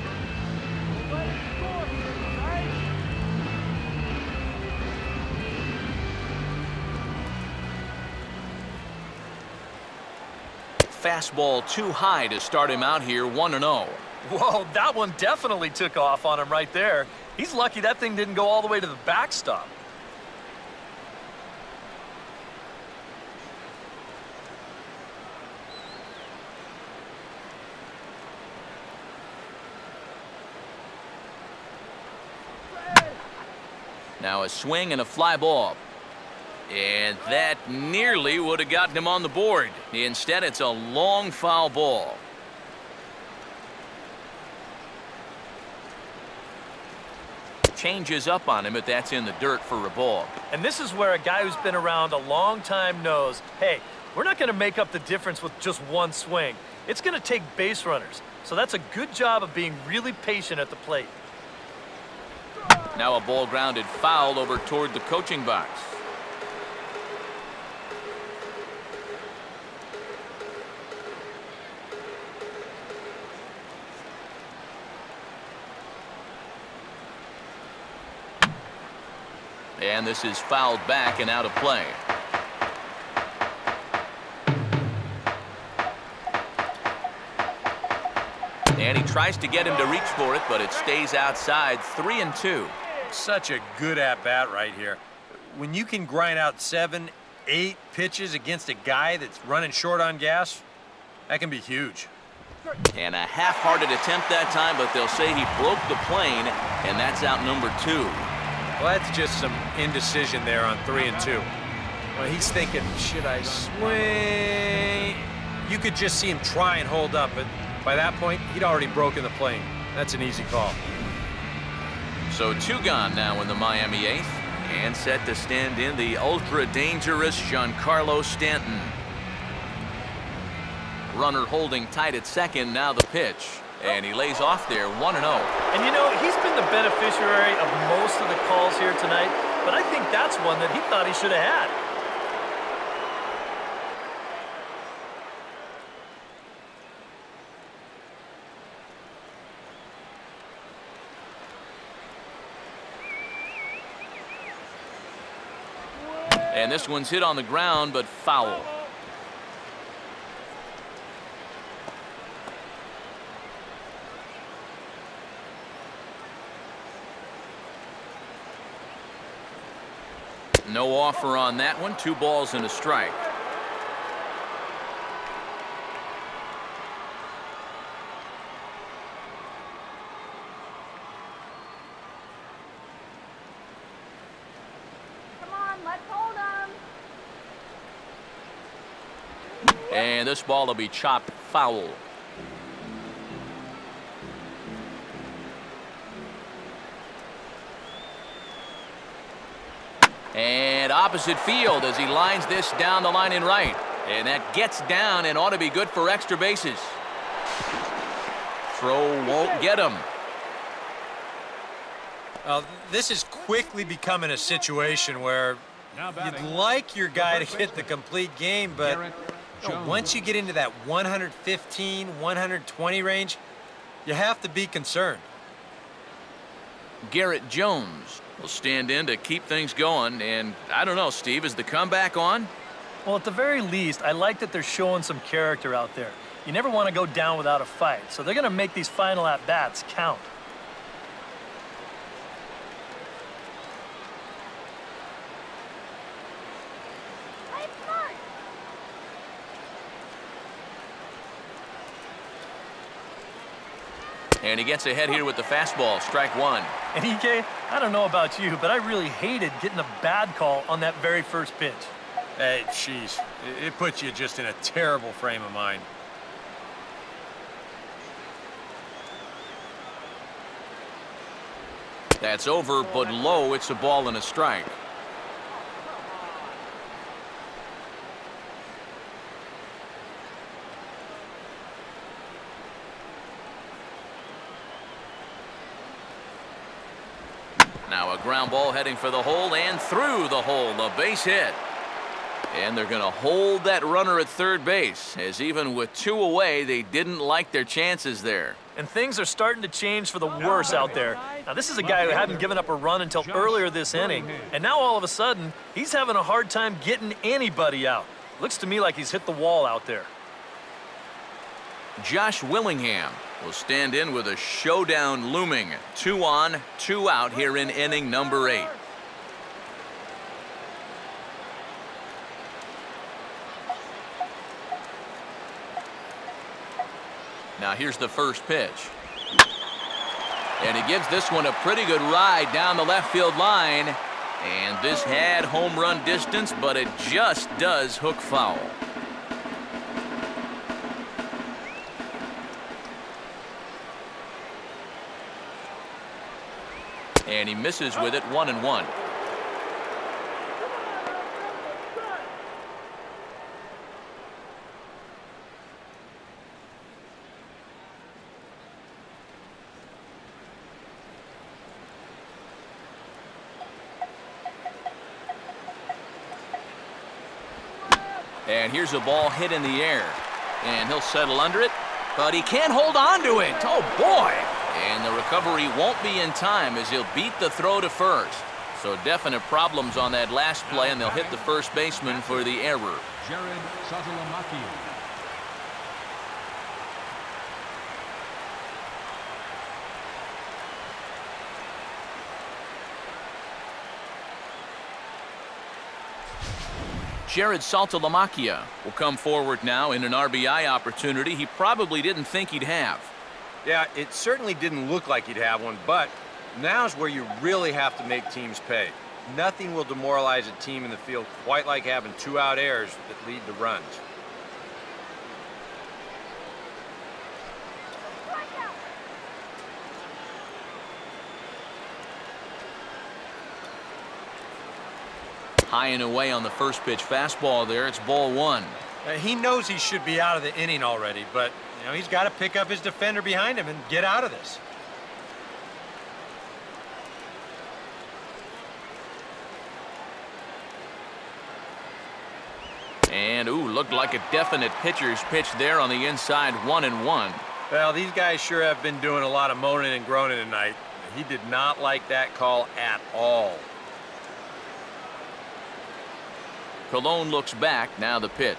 fastball too high to start him out here 1-0. Whoa, that one definitely took off on him right there. He's lucky that thing didn't go all the way to the backstop. Now a swing and a fly ball. And that nearly would have gotten him on the board. Instead, it's a long foul ball. Changes up on him, but that's in the dirt for a ball. And this is where a guy who's been around a long time knows, hey, we're not going to make up the difference with just one swing. It's going to take base runners. So that's a good job of being really patient at the plate. Now a ball grounded foul over toward the coaching box. And this is fouled back and out of play. And he tries to get him to reach for it, but it stays outside. 3-2. Such a good at-bat right here. When you can grind out 7, 8 pitches against a guy that's running short on gas, that can be huge. And a half-hearted attempt that time, but they'll say he broke the plane, and that's out number 2. Well, that's just some indecision there on 3-2. Well, he's thinking, should I swing? You could just see him try and hold up, but by that point, he'd already broken the plane. That's an easy call. So 2 gone now in the Miami 8th, and set to stand in the ultra-dangerous Giancarlo Stanton. Runner holding tight at second, now the pitch. And he lays off there, 1-0. And you know, he's been the beneficiary of most of the calls here tonight, but I think that's one that he thought he should have had. And this one's hit on the ground, but foul. No offer on that one. 2 balls and a strike. Come on, let's hold him. And this ball will be chopped foul. And opposite field as he lines this down the line in right. And that gets down and ought to be good for extra bases. Throw won't get him. This is quickly becoming a situation where you'd like your guy to hit the complete game, but once you get into that 115, 120 range, you have to be concerned. Garrett Jones will stand in to keep things going. And I don't know, Steve, is the comeback on? Well, at the very least, I like that they're showing some character out there. You never want to go down without a fight, so they're going to make these final at-bats count. Play smart. And he gets ahead here with the fastball, strike 1. And EK, I don't know about you, but I really hated getting a bad call on that very first pitch. Hey, jeez, it puts you just in a terrible frame of mind. That's over, but low. It's a ball and a strike. Now a ground ball heading for the hole and through the hole, a base hit. And they're going to hold that runner at third base, as even with 2 away, they didn't like their chances there. And things are starting to change for the worse out there. Now, this is a guy who hadn't given up a run until earlier this inning, and now all of a sudden, he's having a hard time getting anybody out. Looks to me like he's hit the wall out there. Josh Willingham will stand in with a showdown looming. 2 on, 2 out here in inning number 8. Now here's the first pitch. And he gives this one a pretty good ride down the left field line. And this had home run distance, but it just does hook foul. And he misses with it, 1-1. And here's a ball hit in the air. And he'll settle under it, but he can't hold on to it. Oh, boy. And the recovery won't be in time as he'll beat the throw to first. So definite problems on that last play, and they'll hit the first baseman for the error. Jared Saltalamacchia will come forward now in an RBI opportunity he probably didn't think he'd have. Yeah, it certainly didn't look like he'd have one, but now's where you really have to make teams pay. Nothing will demoralize a team in the field quite like having 2 out errors that lead to runs. High and away on the first pitch fastball there. It's ball 1. He knows he should be out of the inning already, but he's got to pick up his defender behind him and get out of this. And, looked like a definite pitcher's pitch there on the inside, 1-1. Well, these guys sure have been doing a lot of moaning and groaning tonight. He did not like that call at all. Colon looks back. Now the pitch.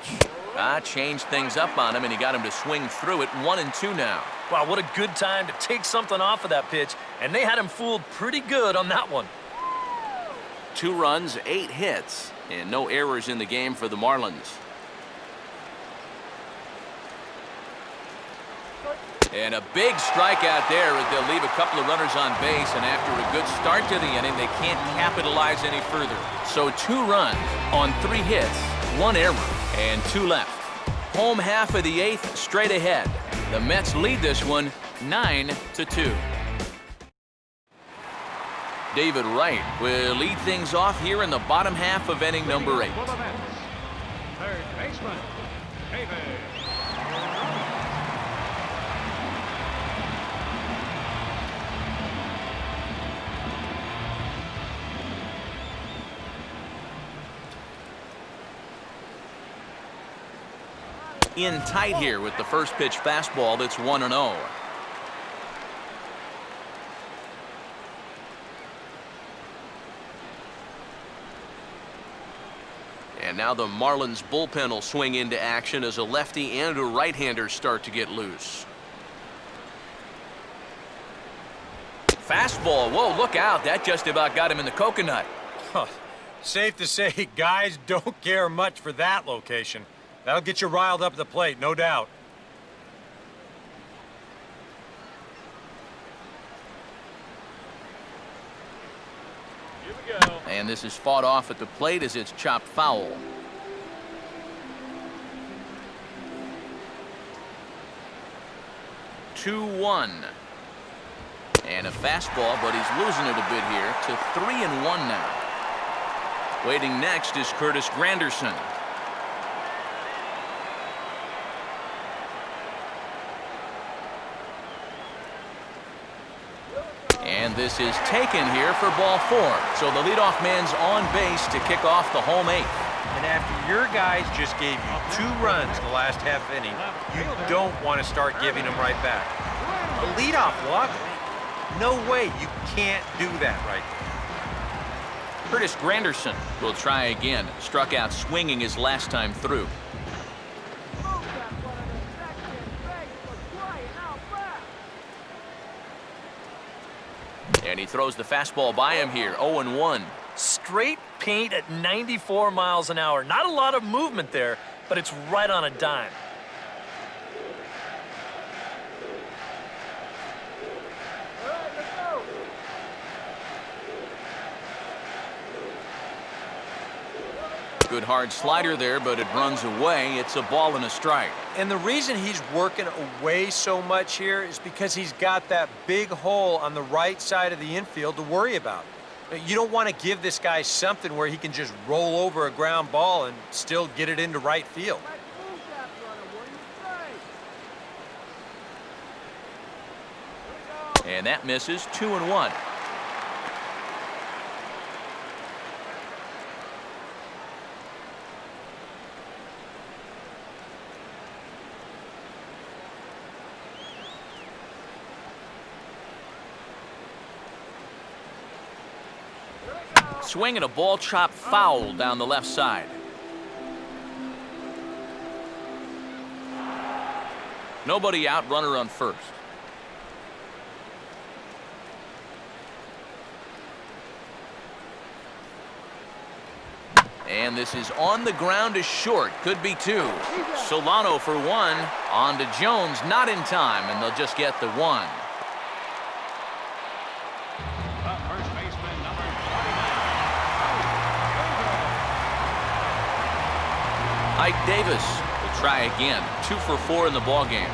Changed things up on him, and he got him to swing through it. 1-2 now. Wow, what a good time to take something off of that pitch, and they had him fooled pretty good on that one. 2 runs, 8 hits, and no errors in the game for the Marlins. And a big strikeout there as they'll leave a couple of runners on base, and after a good start to the inning, they can't capitalize any further. So 2 runs on 3 hits, 1 error, and 2 left. Home half of the 8th straight ahead. The Mets lead this one 9-2. David Wright will lead things off here in the bottom half of inning number 8. Third baseman, David. In tight here with the first pitch fastball that's 1-0. And now the Marlins bullpen will swing into action as a lefty and a right-hander start to get loose. Fastball, whoa, look out, that just about got him in the coconut. Safe to say, guys don't care much for that location. That'll get you riled up at the plate, no doubt. Here we go. And this is fought off at the plate as it's chopped foul. Two, 1. And a fastball, but he's losing it a bit here to 3-1 now. Waiting next is Curtis Granderson. And this is taken here for ball 4. So the leadoff man's on base to kick off the home 8th. And after your guys just gave you 2 runs the last half inning, you don't want to start giving them right back. A leadoff walk? No way, you can't do that right there. Curtis Granderson will try again. Struck out swinging his last time through. And he throws the fastball by him here, 0-1. Straight paint at 94 miles an hour. Not a lot of movement there, but it's right on a dime. Good hard slider there, but it runs away. It's a ball and a strike. And the reason he's working away so much here is because he's got that big hole on the right side of the infield to worry about. You don't want to give this guy something where he can just roll over a ground ball and still get it into right field. And that misses, 2-1. Swing and a ball chopped foul down the left side. Nobody out, runner on first. And this is on the ground to short. Could be two. Solano for one. On to Jones, not in time, and they'll just get the one. Ike Davis will try again. 2 for 4 in the ballgame.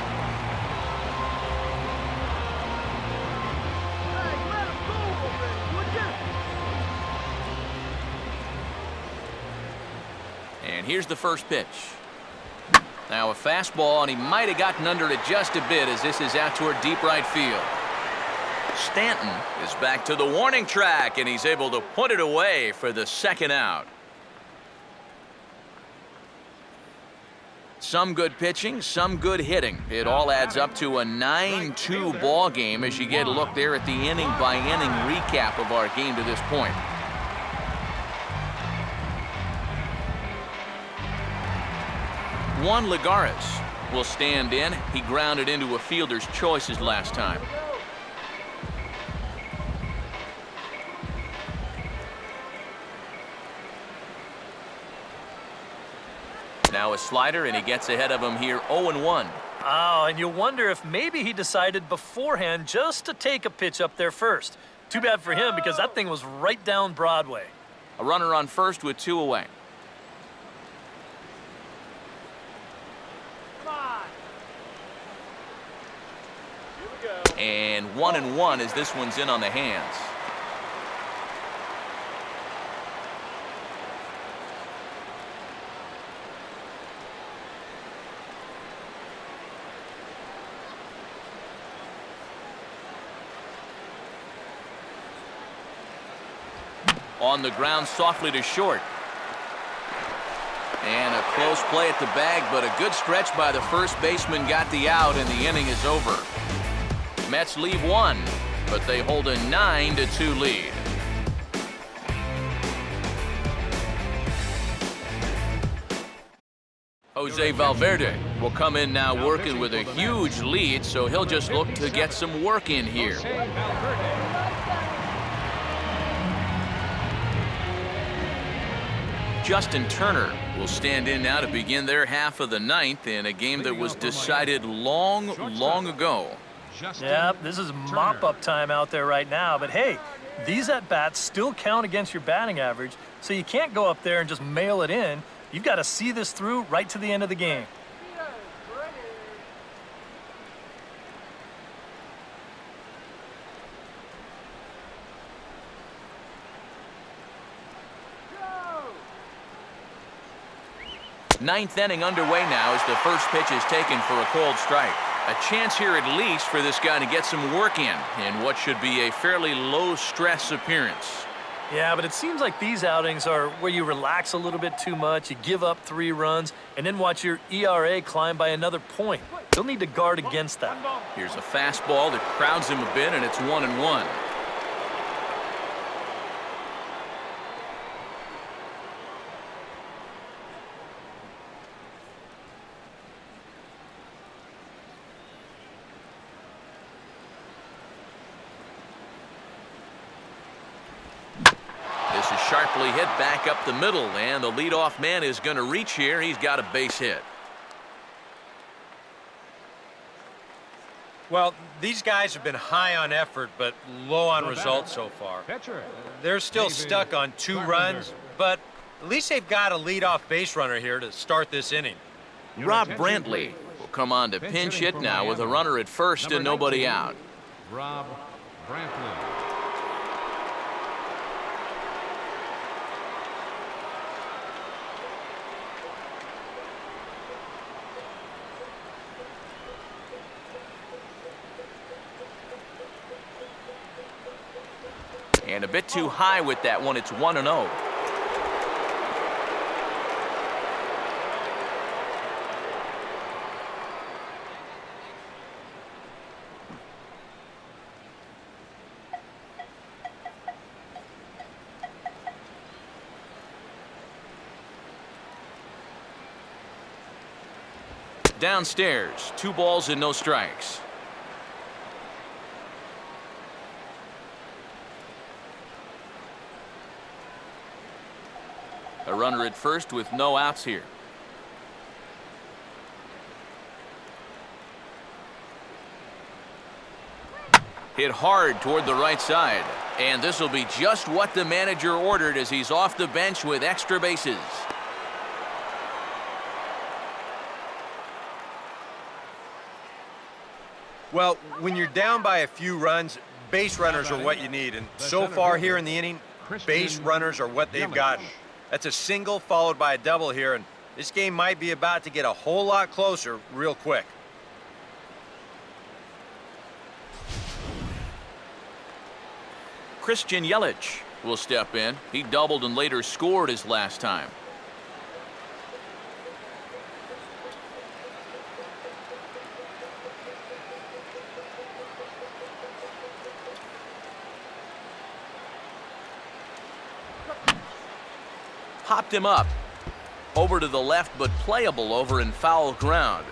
And here's the first pitch. Now a fastball, and he might have gotten under it just a bit as this is out toward deep right field. Stanton is back to the warning track, and he's able to put it away for the second out. Some good pitching, some good hitting. It all adds up to a 9-2 ball game as you get a look there at the inning-by-inning recap of our game to this point. Juan Lagares will stand in. He grounded into a fielder's choices last time. Now a slider, and he gets ahead of him here, 0-1. Oh, and you wonder if maybe he decided beforehand just to take a pitch up there first. Too bad for him, because that thing was right down Broadway. A runner on first with 2 away. Come on. And 1-1 as this one's in on the hands. On the ground softly to short. And a close play at the bag, but a good stretch by the first baseman got the out, and the inning is over. Mets leave one, but they hold a 9-2 lead. Jose Valverde will come in now working with a huge lead, so he'll just look to get some work in here. Justin Turner will stand in now to begin their half of the ninth in a game that was decided long ago. Yep, this is mop-up time out there right now, but hey, these at-bats still count against your batting average, so you can't go up there and just mail it in. You've got to see this through right to the end of the game. Ninth inning underway now as the first pitch is taken for a cold strike. A chance here at least for this guy to get some work in what should be a fairly low-stress appearance. Yeah, but it seems like these outings are where you relax a little bit too much, you give up 3 runs, and then watch your ERA climb by another point. You'll need to guard against that. Here's a fastball that crowds him a bit, and it's 1-1. sharply hit back up the middle, and the leadoff man is going to reach here. He's got a base hit. Well, these guys have been high on effort, but low on results so far. Pitcher. They're still stuck on 2 runs, but at least they've got a leadoff base runner here to start this inning. Rob Brantley will come on to pinch hit now with a runner at first and nobody out. Rob Brantley. And a bit too high with that one. It's 1-0. Downstairs, 2 balls and no strikes. A runner at first with no outs here. Hit hard toward the right side. And this will be just what the manager ordered as he's off the bench with extra bases. Well, when you're down by a few runs, base runners are what you need. And so far here in the inning, base runners are what they've gotten. That's a single followed by a double here, and this game might be about to get a whole lot closer real quick. Christian Yelich will step in. He doubled and later scored his last time. Popped him up. Over to the left, but playable over in foul ground.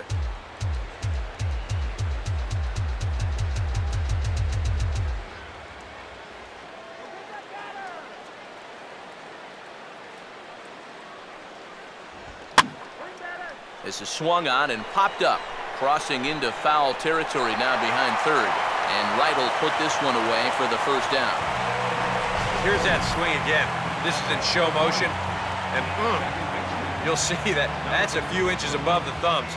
This is swung on and popped up. Crossing into foul territory now behind third. And Wright will put this one away for the first down. Here's that swing again. This is in show motion. And you'll see that that's a few inches above the thumbs.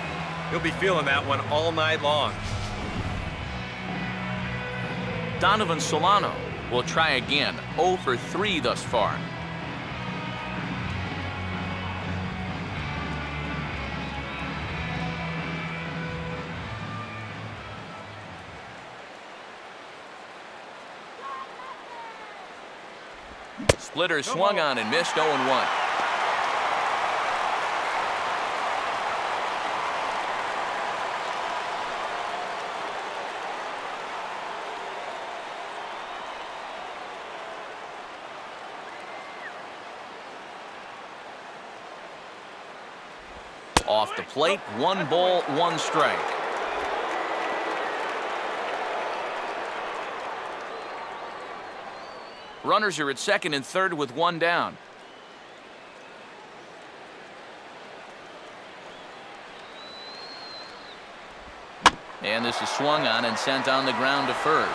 He'll be feeling that one all night long. Donovan Solano will try again. 0 for 3 thus far. Splitter swung on and missed. 0-1. Off the plate, 1 ball, 1 strike. Runners are at second and third with 1 down. And this is swung on and sent on the ground to first.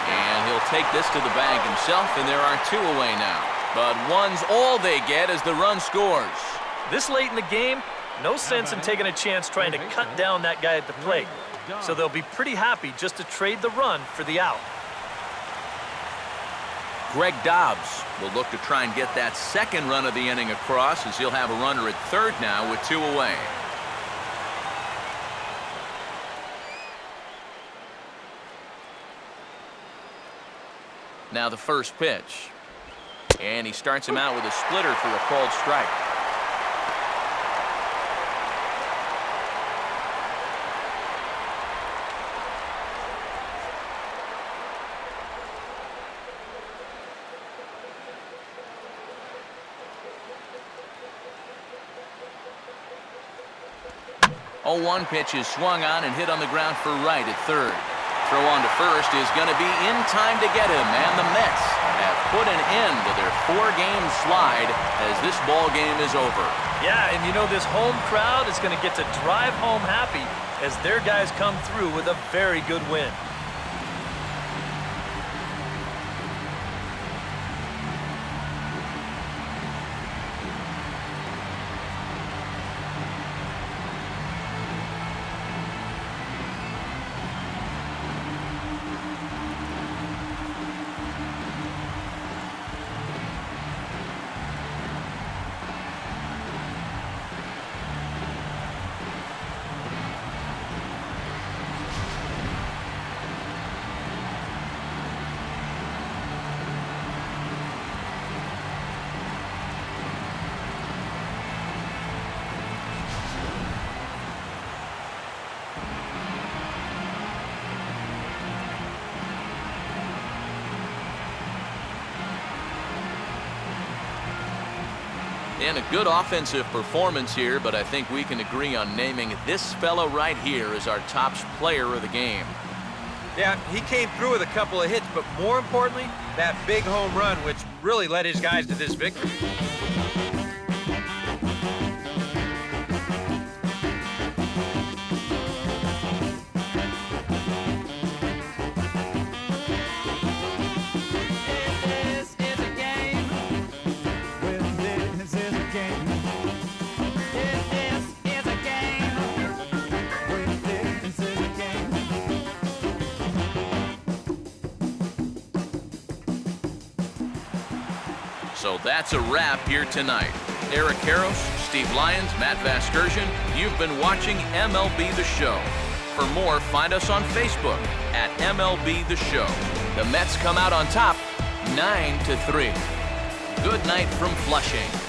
And he'll take this to the bag himself, and there are 2 away now. But 1's all they get as the run scores. This late in the game, no sense in taking a chance trying to cut down that guy at the plate. So they'll be pretty happy just to trade the run for the out. Greg Dobbs will look to try and get that second run of the inning across as he'll have a runner at third now with 2 away. Now the first pitch. And he starts him out with a splitter for a called strike. Oh, 1 pitch is swung on and hit on the ground for Wright at third. Throw on to first is going to be in time to get him, and the Mets have put an end to their 4-game slide as this ball game is over. Yeah, and you know this home crowd is going to get to drive home happy as their guys come through with a very good win. And a good offensive performance here, but I think we can agree on naming this fella right here as our top player of the game. Yeah, he came through with a couple of hits, but more importantly, that big home run, which really led his guys to this victory. So that's a wrap here tonight. Eric Karros, Steve Lyons, Matt Vasgersian, you've been watching MLB The Show. For more, find us on Facebook at MLB The Show. The Mets come out on top 9-3. Good night from Flushing.